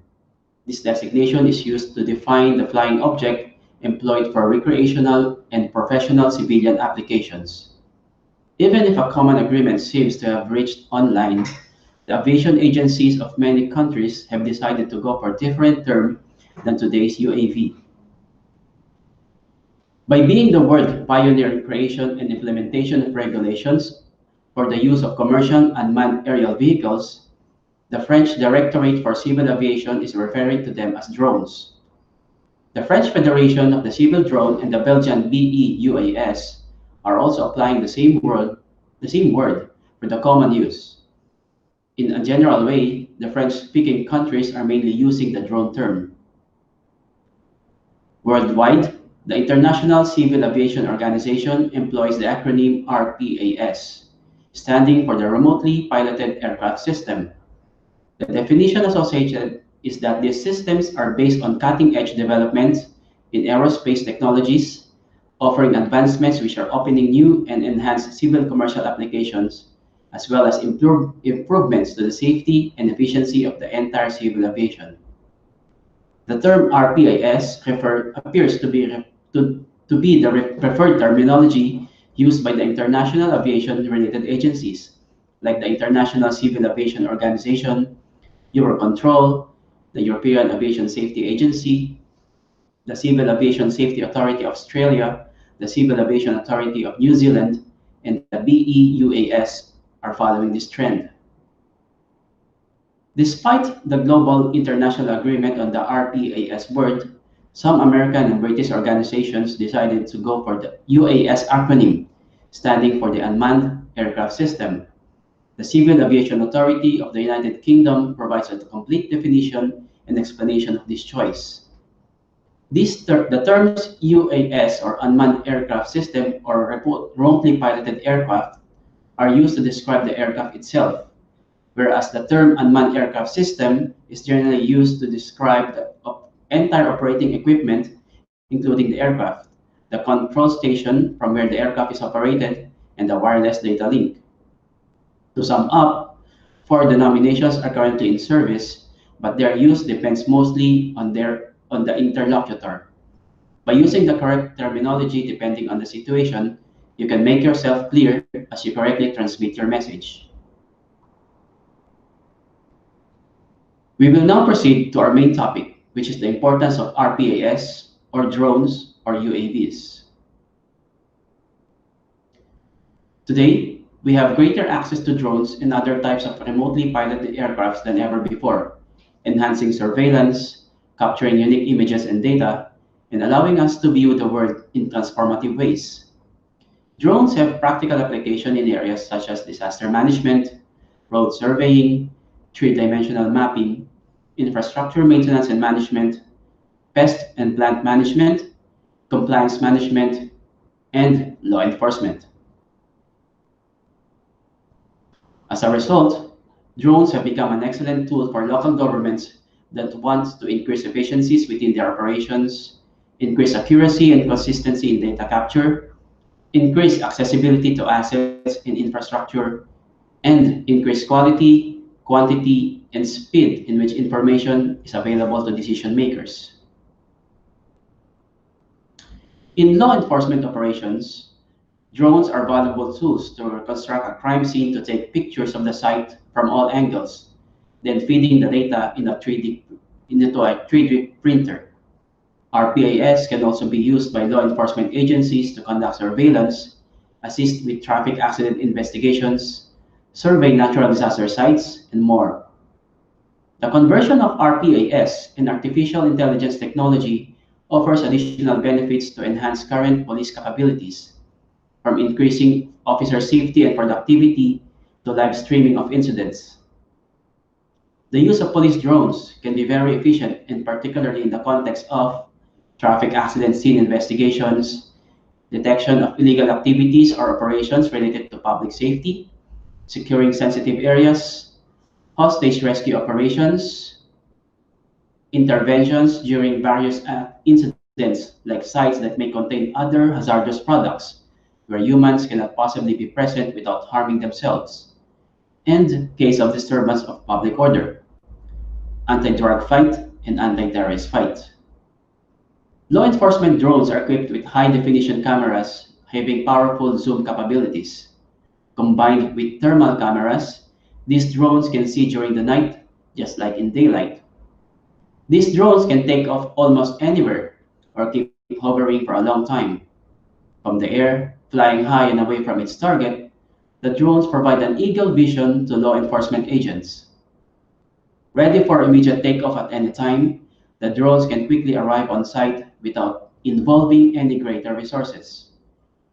This designation is used to define the flying object employed for recreational and professional civilian applications. Even if a common agreement seems to have reached online, the aviation agencies of many countries have decided to go for a different term than today's UAV. By being the world pioneer in creation and implementation of regulations for the use of commercial unmanned aerial vehicles, the French Directorate for Civil Aviation is referring to them as drones. The French Federation of the Civil Drone and the Belgian BEUAS are also applying the same word for the common use. In a general way, the French-speaking countries are mainly using the drone term. Worldwide, the International Civil Aviation Organization employs the acronym RPAS, standing for the Remotely Piloted Aircraft System. The definition associated is that these systems are based on cutting-edge developments in aerospace technologies, offering advancements which are opening new and enhanced civil commercial applications, as well as improvements to the safety and efficiency of the entire civil aviation. The term RPAS appears to be the preferred terminology used by the international aviation-related agencies, like the International Civil Aviation Organization, Eurocontrol, the European Aviation Safety Agency, the Civil Aviation Safety Authority of Australia, the Civil Aviation Authority of New Zealand, and the BEUAS are following this trend. Despite the global international agreement on the RPAS word, some American and British organizations decided to go for the UAS acronym, standing for the Unmanned Aircraft System. The Civil Aviation Authority of the United Kingdom provides a complete definition and explanation of this choice. The terms UAS, or Unmanned Aircraft System, or Remotely Piloted Aircraft, are used to describe the aircraft itself, whereas the term Unmanned Aircraft System is generally used to describe the entire operating equipment, including the aircraft, the control station from where the aircraft is operated, and the wireless data link. To sum up, 4 denominations are currently in service, but their use depends mostly on the interlocutor. By using the correct terminology depending on the situation, you can make yourself clear as you correctly transmit your message. We will now proceed to our main topic, which is the importance of RPAS, or drones, or UAVs. Today, we have greater access to drones and other types of remotely piloted aircrafts than ever before, enhancing surveillance, capturing unique images and data, and allowing us to view the world in transformative ways. Drones have practical application in areas such as disaster management, road surveying, three-dimensional mapping, infrastructure maintenance and management, pest and plant management, compliance management, and law enforcement. As a result, drones have become an excellent tool for local governments that wants to increase efficiencies within their operations, increase accuracy and consistency in data capture, increase accessibility to assets and infrastructure, and increase quality, quantity, and speed in which information is available to decision makers. In law enforcement operations, drones are valuable tools to reconstruct a crime scene to take pictures of the site from all angles, then feeding the data into a 3D printer. RPAS can also be used by law enforcement agencies to conduct surveillance, assist with traffic accident investigations, survey natural disaster sites, and more. The conversion of RPAS and artificial intelligence technology offers additional benefits to enhance current police capabilities, from increasing officer safety and productivity to live streaming of incidents. The use of police drones can be very efficient, and particularly in the context of traffic accident scene investigations, detection of illegal activities or operations related to public safety, securing sensitive areas, hostage rescue operations, interventions during various incidents like sites that may contain other hazardous products where humans cannot possibly be present without harming themselves, and case of disturbance of public order, anti-drug fight, and anti-terrorist fight. Law enforcement drones are equipped with high-definition cameras having powerful zoom capabilities. Combined with thermal cameras, these drones can see during the night, just like in daylight. These drones can take off almost anywhere or keep hovering for a long time. From the air, flying high and away from its target, the drones provide an eagle vision to law enforcement agents. Ready for immediate takeoff at any time, the drones can quickly arrive on site without involving any greater resources.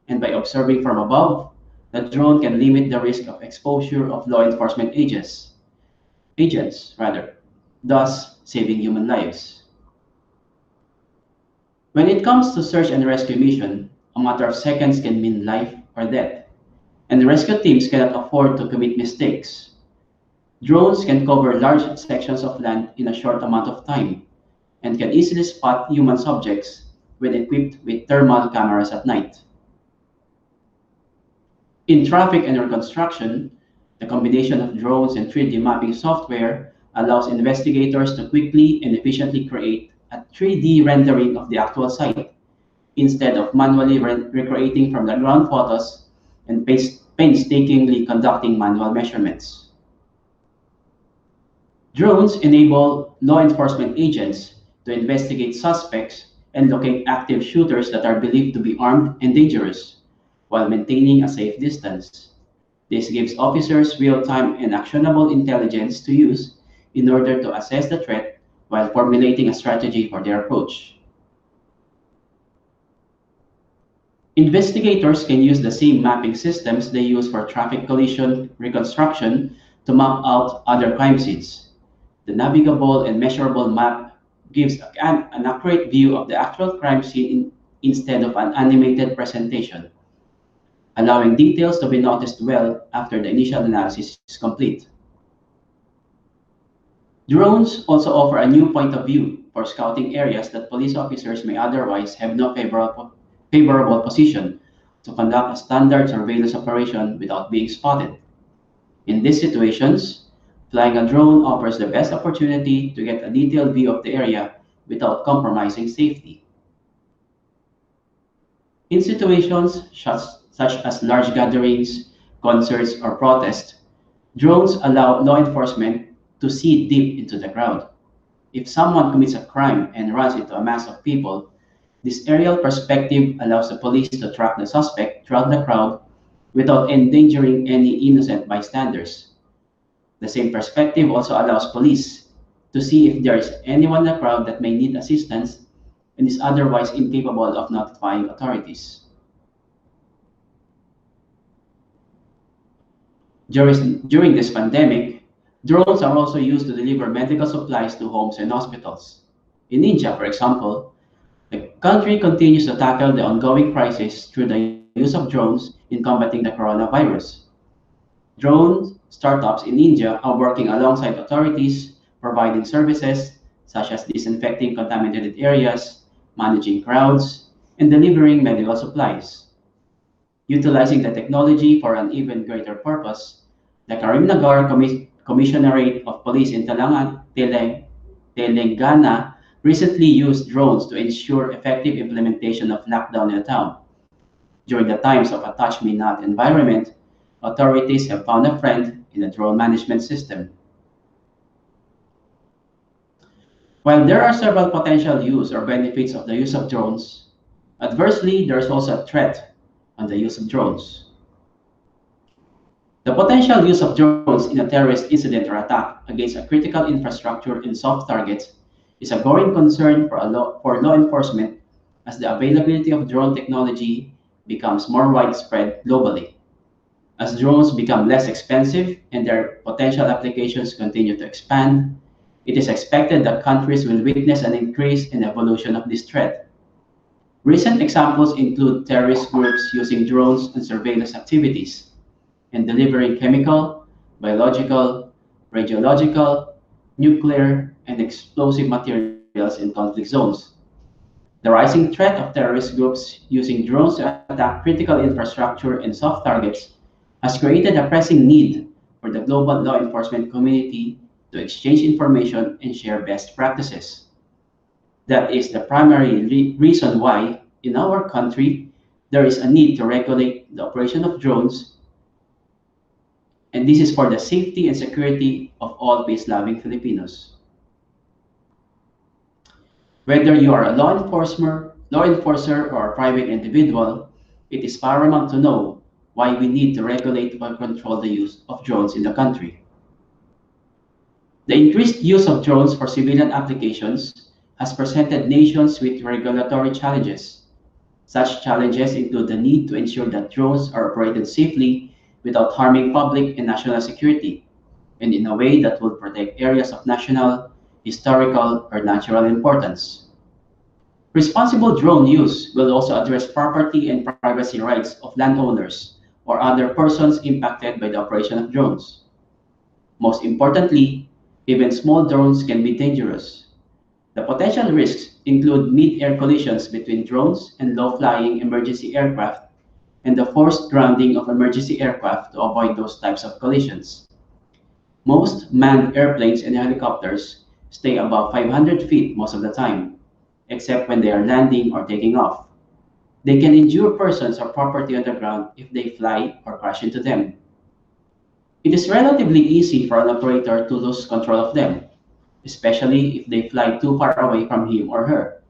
And by observing from above, the drone can limit the risk of exposure of law enforcement agents, thus saving human lives. When it comes to search and rescue mission, a matter of seconds can mean life or death, and rescue teams cannot afford to commit mistakes. Drones can cover large sections of land in a short amount of time and can easily spot human subjects when equipped with thermal cameras at night. In traffic and reconstruction, the combination of drones and 3D mapping software allows investigators to quickly and efficiently create a 3D rendering of the actual site instead of manually recreating from the ground photos and painstakingly conducting manual measurements. Drones enable law enforcement agents to investigate suspects and locate active shooters that are believed to be armed and dangerous, while maintaining a safe distance. This gives officers real-time and actionable intelligence to use in order to assess the threat while formulating a strategy for their approach. Investigators can use the same mapping systems they use for traffic collision reconstruction to map out other crime scenes. The navigable and measurable map gives an accurate view of the actual crime scene instead of an animated presentation, allowing details to be noticed well after the initial analysis is complete. Drones also offer a new point of view for scouting areas that police officers may otherwise have no favorable position to conduct a standard surveillance operation without being spotted. In these situations, flying a drone offers the best opportunity to get a detailed view of the area without compromising safety. In situations such as large gatherings, concerts, or protests, drones allow law enforcement to see deep into the crowd. If someone commits a crime and runs into a mass of people, this aerial perspective allows the police to track the suspect throughout the crowd without endangering any innocent bystanders. The same perspective also allows police to see if there is anyone in the crowd that may need assistance and is otherwise incapable of notifying authorities. During this pandemic, drones are also used to deliver medical supplies to homes and hospitals. In India, for example, the country continues to tackle the ongoing crisis through the use of drones in combating the coronavirus. Drone startups in India are working alongside authorities, providing services such as disinfecting contaminated areas, managing crowds, and delivering medical supplies. Utilizing the technology for an even greater purpose, the Karimnagar Commissionerate of Police in Telangana recently used drones to ensure effective implementation of lockdown in the town. During the times of a touch me not environment, authorities have found a friend in the drone management system. While there are several potential use or benefits of the use of drones, adversely there is also a threat on the use of drones. The potential use of drones in a terrorist incident or attack against a critical infrastructure and soft targets is a growing concern for law enforcement as the availability of drone technology becomes more widespread globally. As drones become less expensive and their potential applications continue to expand, it is expected that countries will witness an increase in evolution of this threat. Recent examples include terrorist groups using drones in surveillance activities and delivering chemical, biological, radiological, nuclear, and explosive materials in conflict zones. The rising threat of terrorist groups using drones to attack critical infrastructure and soft targets has created a pressing need for the global law enforcement community to exchange information and share best practices. That is the primary reason why, in our country, there is a need to regulate the operation of drones, and this is for the safety and security of all peace-loving Filipinos. Whether you are a law enforcer or a private individual, it is paramount to know why we need to regulate or control the use of drones in the country. The increased use of drones for civilian applications has presented nations with regulatory challenges. Such challenges include the need to ensure that drones are operated safely without harming public and national security, and in a way that will protect areas of national, historical, or natural importance. Responsible drone use will also address property and privacy rights of landowners or other persons impacted by the operation of drones. Most importantly, even small drones can be dangerous. The potential risks include mid-air collisions between drones and low-flying emergency aircraft and the forced grounding of emergency aircraft to avoid those types of collisions. Most manned airplanes and helicopters stay above 500 feet most of the time, except when they are landing or taking off. They can injure persons or property on the ground if they fly or crash into them. It is relatively easy for an operator to lose control of them, especially if they fly too far away from him or her.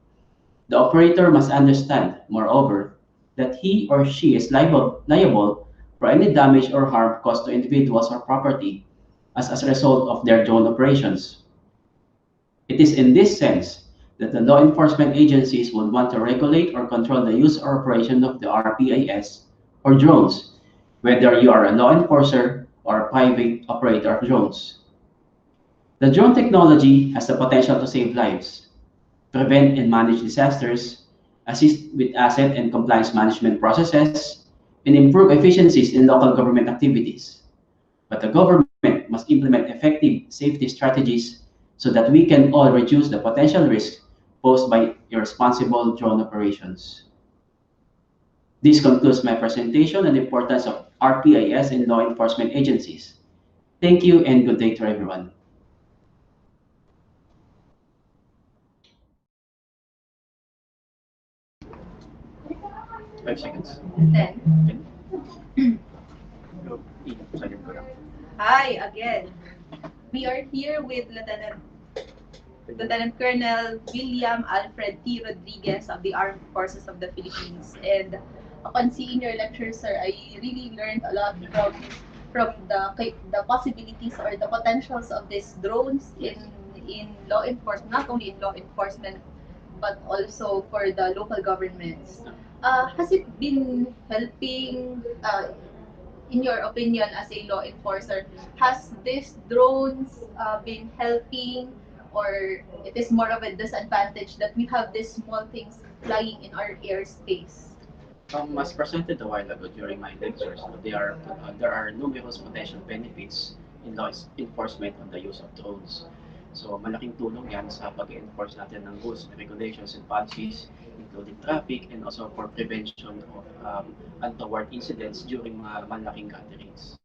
The operator must understand, moreover, that he or she is liable for any damage or harm caused to individuals or property as a result of their drone operations. It is in this sense that the law enforcement agencies would want to regulate or control the use or operation of the RPAS or drones, whether you are a law enforcer or a private operator of drones. The drone technology has the potential to save lives, prevent and manage disasters, assist with asset and compliance management processes, and improve efficiencies in local government activities. But the government must implement effective safety strategies so that we can all reduce the potential risk posed by irresponsible drone operations. This concludes my presentation on the importance of RPAS in law enforcement agencies. Thank you and good day to everyone. 5 seconds. Then, Go, silent ko lang. hi again. We are here with Lieutenant Colonel William Alfred T. Rodriguez of the Armed Forces of the Philippines. And upon seeing your lecture, sir, I really learned a lot from the possibilities or the potentials of these drones in law enforcement, not only in law enforcement, but also for the local governments. Has it been helping, in your opinion, as a law enforcer, has these drones been helping, or it is more of a disadvantage that we have these small things flying in our airspace? As presented a while ago during my lectures, there are numerous potential benefits in law enforcement on the use of drones. So So malaking tulong yan sa pag-enforce natin ng rules, regulations, and policies, including traffic, and also for prevention of untoward incidents during mga malaking gatherings.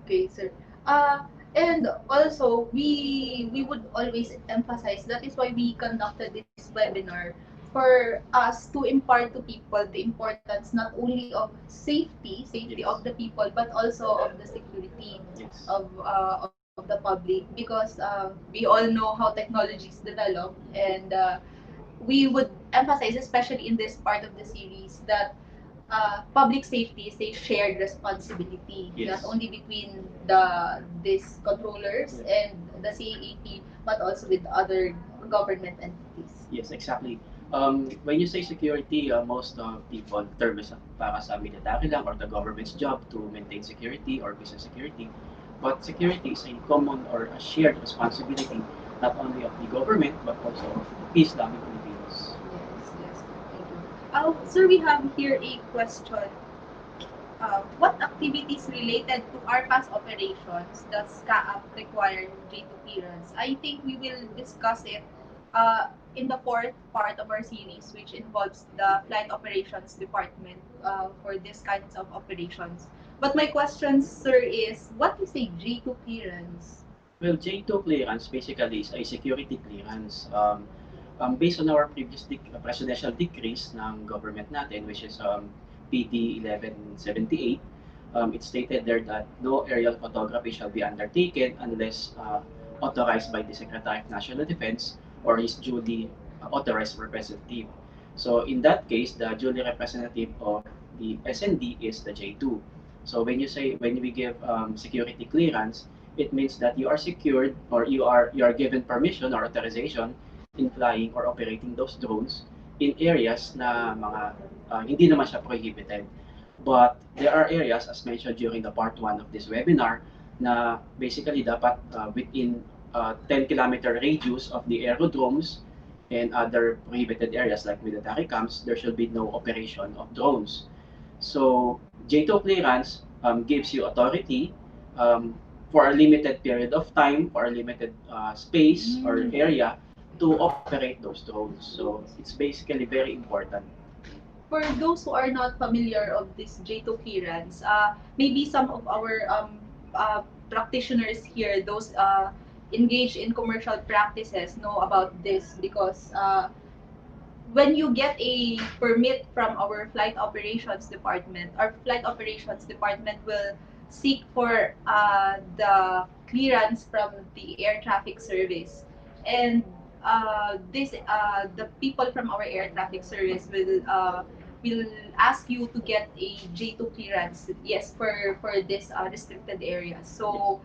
Okay, sir. And also, we would always emphasize that is why we conducted this webinar for us to impart to people the importance not only of safety Yes. of the people, but also of the security Yes. of the public, because we all know how technologies develop, and we would emphasize, especially in this part of the series, that public safety is a shared responsibility, Yes. not only between these controllers and the CAAP, but also with other government entities. Yes, exactly. When you say security, most people term is para sa military lang or the government's job to maintain security or business security. But security is a common or a shared responsibility not only of the government but also of peace loving Filipinos. Yes, thank you. Sir, we have here a question. What activities related to RPAS operations does CAAP require J2 clearance? I think we will discuss it in the fourth part of our series, which involves the Flight Operations Department for these kinds of operations. But my question, sir, is what is a J2 clearance? Well, J2 clearance basically is a security clearance. Based on our previous presidential decrees ng government natin, which is PD 1178, it stated there that no aerial photography shall be undertaken unless authorized by the Secretary of National Defense or his duly authorized representative. So in that case, the duly representative of the SND is the J2. So when we give security clearance, it means that you are secured or you are given permission or authorization in flying or operating those drones in areas na mga hindi naman siya prohibited. But there are areas, as mentioned during the part 1 of this webinar, na basically dapat within 10-kilometer radius of the aerodromes and other prohibited areas like military camps, there should be no operation of drones. So J2 clearance gives you authority for a limited period of time, for a limited space or area to operate those drones. So it's basically very important. For those who are not familiar of this J2 clearance, maybe some of our practitioners here, those engaged in commercial practices, know about this, because when you get a permit from our flight operations department, our flight operations department will seek for the clearance from the air traffic service, and this the people from our air traffic service will ask you to get a J2 clearance. Yes, for this restricted area. So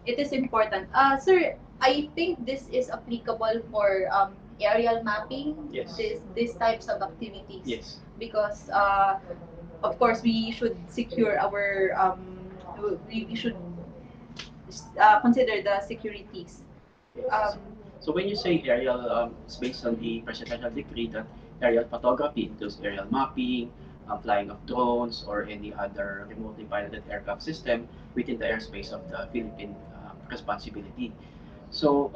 it is important. Sir, I think this is applicable for aerial mapping, Yes. these types of activities. Yes. Because of course we should secure our we should consider the securities. Um, So when you say aerial, it's based on the presidential decree that aerial photography includes aerial mapping, flying of drones, or any other remotely piloted aircraft system within the airspace of the Philippine responsibility. So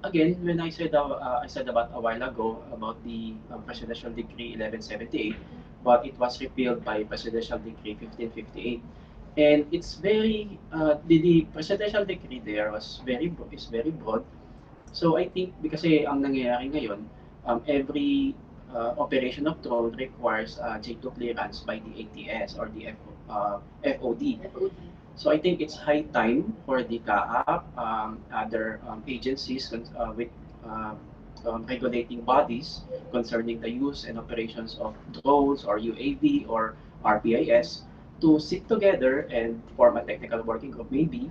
again, when I said about a while ago about the Presidential Decree 1178, but it was repealed by Presidential Decree 1558, and it's very the Presidential Decree there is very broad. So I think kasi ang nangyayari ngayon, every operation of drone requires J2 clearance by the ATS or the FOD. FOD. So I think it's high time for the CAAP, other agencies with regulating bodies concerning the use and operations of drones or UAV or RPAS to sit together and form a technical working group maybe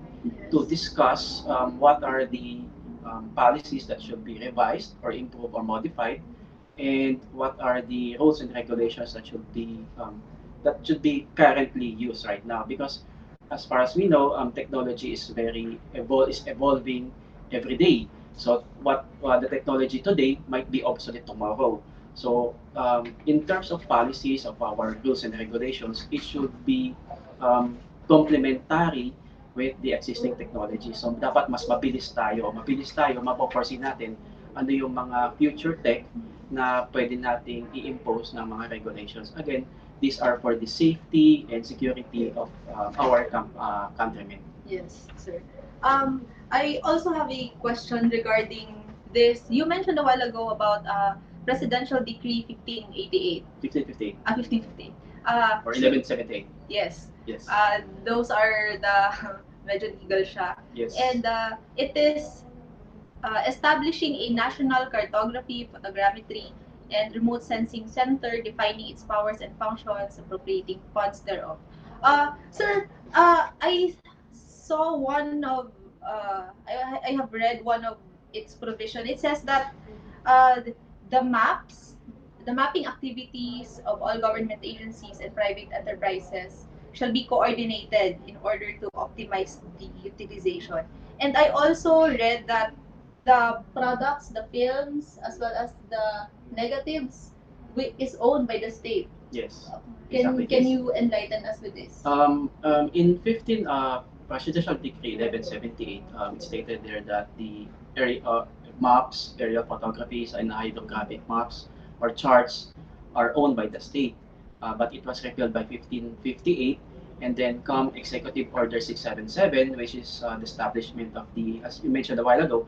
to discuss what are the policies that should be revised or improved or modified, and what are the rules and regulations that should be currently used right now. Because as far as we know, technology is evolving every day. So what the technology today might be obsolete tomorrow. So in terms of policies of our rules and regulations, it should be complementary with the existing technology. So dapat mas mabilis tayo, mapoforesee natin ano yung mga future tech na pwede nating i-impose ng mga regulations. Again, these are for the safety and security of our countrymen. Yes, sir. I also have a question regarding this. You mentioned a while ago about Presidential Decree 1588. 1558 1558. or 1178. Yes. Yes. Those are the medyo legal siya. Yes. And it is establishing a national cartography, photogrammetry, and remote sensing center, defining its powers and functions, appropriating funds thereof. Sir, I saw one of, I have read one of its provision. It says that uh, the maps, the mapping activities of all government agencies and private enterprises shall be coordinated in order to optimize the utilization. And I also read that the products, the films, as well as the negatives, is owned by the state. Yes. Can Exactly, can yes. you enlighten us with this? In 15 Presidential Decree 1178, it stated there that the area maps, aerial photographies, and hydrographic maps or charts are owned by the state. But it was repealed by 1558, and then come Executive Order 677, which is the establishment of the, as you mentioned a while ago,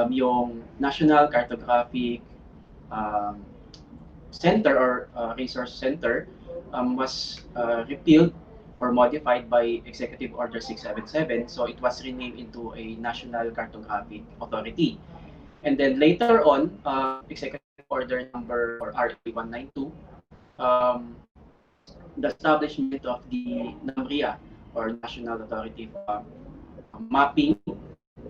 yung National Cartographic um, Center or Resource Center was repealed or modified by Executive Order 677. So it was renamed into a National Cartographic Authority. And then later on, Executive Order number or RA 192, um, the establishment of the NAMRIA or National Authority for Mapping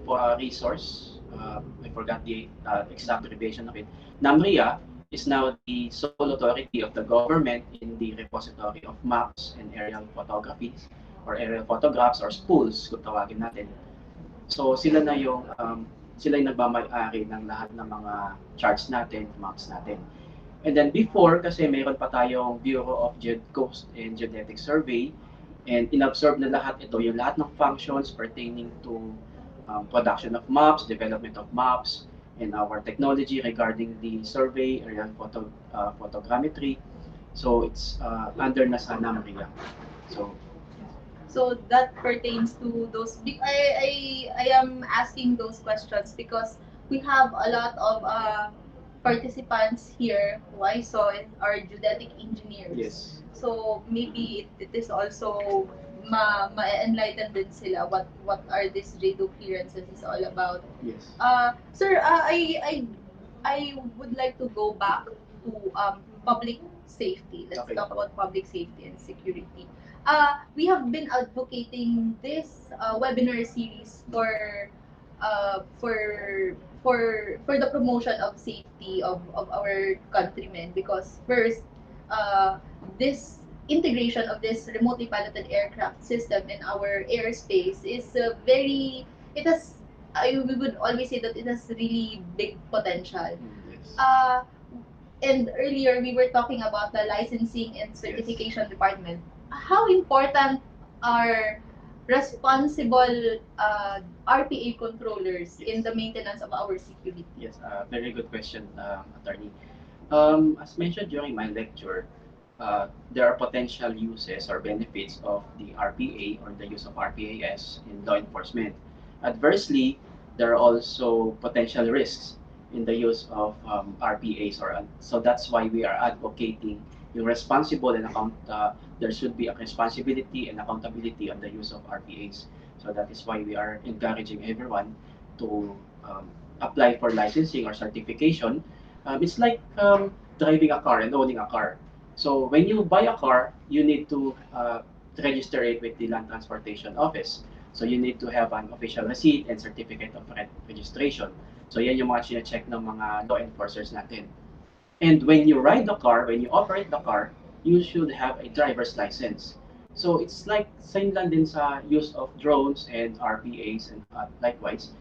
for a Resource. I forgot the exact abbreviation of it. NAMRIA is now the sole authority of the government in the repository of maps and aerial photographies or aerial photographs or spools kung tawagin natin. So sila yung nagmamay-ari ng lahat ng mga charts natin, maps natin. And then before, kasi mayroon pa tayong Bureau of Coast and Geodetic Survey, and inabsorb na lahat ito, yung lahat ng functions pertaining to production of maps, development of maps, and our technology regarding the survey, aerial photogrammetry. So it's under na sa NAMRIA. So So that pertains to those. I am asking those questions because we have a lot of participants here who I saw are geodetic engineers. yes. So maybe it is also ma-enlighten din sila what are these JDO clearances is all about. Yes. Sir, I would like to go back to public safety. Let's Okay. talk about public safety and security. We have been advocating this webinar series uh, for for the promotion of safety of our countrymen because first this integration of this remotely piloted aircraft system in our airspace is very it has we would always say that it has really big potential. Yes. And earlier we were talking about the licensing and certification department. How important are responsible RPA controllers in the maintenance of our security? Yes, very good question, attorney. As mentioned during my lecture, there are potential uses or benefits of the RPA or the use of RPAS in law enforcement. Adversely, there are also potential risks in the use of RPAs, so that's why we are advocating yung responsible and there should be a responsibility and accountability on the use of RPAs. So that is why we are encouraging everyone to apply for licensing or certification. It's like driving a car and owning a car. So when you buy a car, you need to register it with the Land Transportation Office. So you need to have an official receipt and certificate of registration. So yan yung mga check ng mga law enforcers natin. And when you ride the car, when you operate the car, you should have a driver's license. So it's like same lang din sa use of drones and RPAs and likewise.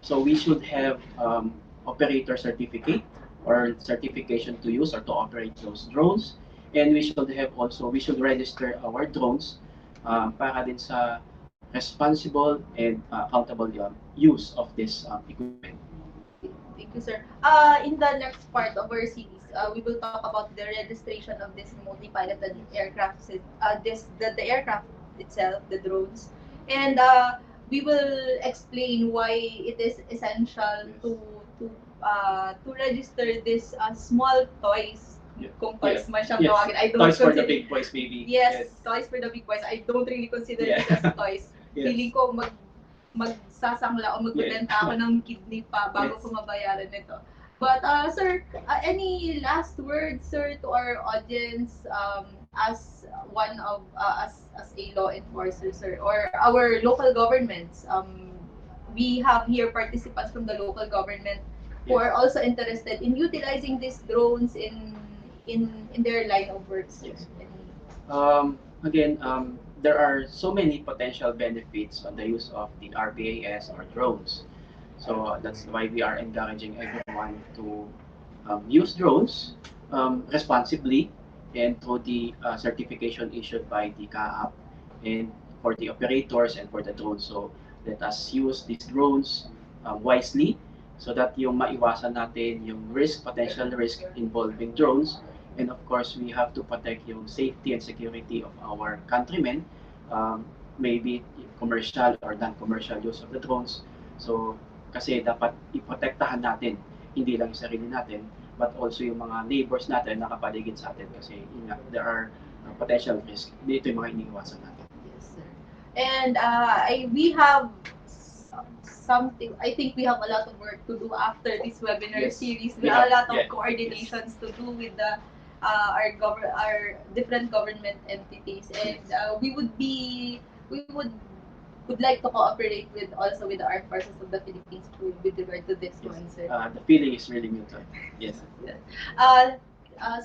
So we should have operator certificate or certification to use or to operate those drones. And we should register our drones para din sa responsible and accountable use of this equipment. Thank you, sir. In the next part of our series, we will talk about the registration of this remotely piloted aircraft, the aircraft itself, the drones, and we will explain why it is essential to register this small toys. Yeah. Kung toys Yeah. man siyang Yes. tawagin. I don't Toys for the consider- big boys, maybe. Yes, toys for the big boys. I don't really consider Yeah. this as toys. Yes. Feeling ko magsasangla o magbebenta ako ng kidney pa bago Yes. ko mabayaran nito. But sir, any last words, sir, to our audience as one of as a law enforcer, sir, or our local governments? We have here participants from the local government who are also interested in utilizing these drones in their line of work, sir. Yes. Again, there are so many potential benefits on the use of the RPAS or drones. So that's why we are encouraging everyone to use drones responsibly and through the certification issued by the CAAP and for the operators and for the drones. So let us use these drones wisely so that yung maiwasan natin yung potential risk involving drones. And of course, we have to protect yung safety and security of our countrymen, maybe commercial or non-commercial use of the drones. So, kasi dapat iprotektahan natin, hindi lang yung sarili natin, but also yung mga neighbors natin na nakapaligid sa atin kasi there are potential risk. Dito yung mga iniiwasan natin. Yes, sir. And we have something. I think we have a lot of work to do after this webinar Yes. series. We We have a have- lot of yeah. coordinations to do with the our different government entities, and we would like to cooperate with also with the armed forces of the Philippines with regard to this one, sir. The feeling is really mutual. Yes.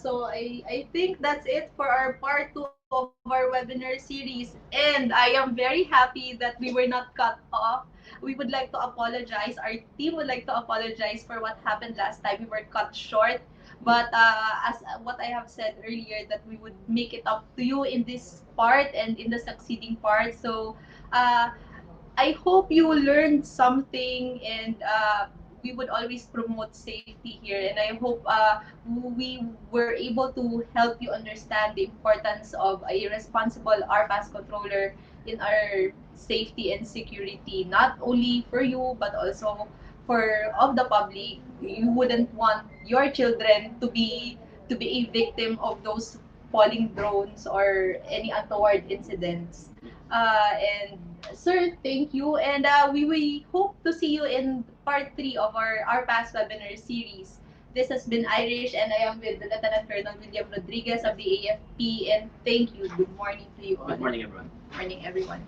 So I think that's it for our part 2 of our webinar series. And I am very happy that we were not cut off. We would like to apologize. Our team would like to apologize for what happened last time. We were cut short. But as what I have said earlier, that we would make it up to you in this part and in the succeeding part. So uh, I hope you learned something, and we would always promote safety here. And I hope we were able to help you understand the importance of a responsible RPAS controller in our safety and security, not only for you but also for of the public. You wouldn't want your children to be a victim of those falling drones or any untoward incidents. And sir, thank you. And we hope to see you in part 3 of our past webinar series. This has been Irish, and I am with Lieutenant Colonel William Rodriguez of the AFP. And thank you. Good morning to you all. Good morning, everyone. Morning, everyone.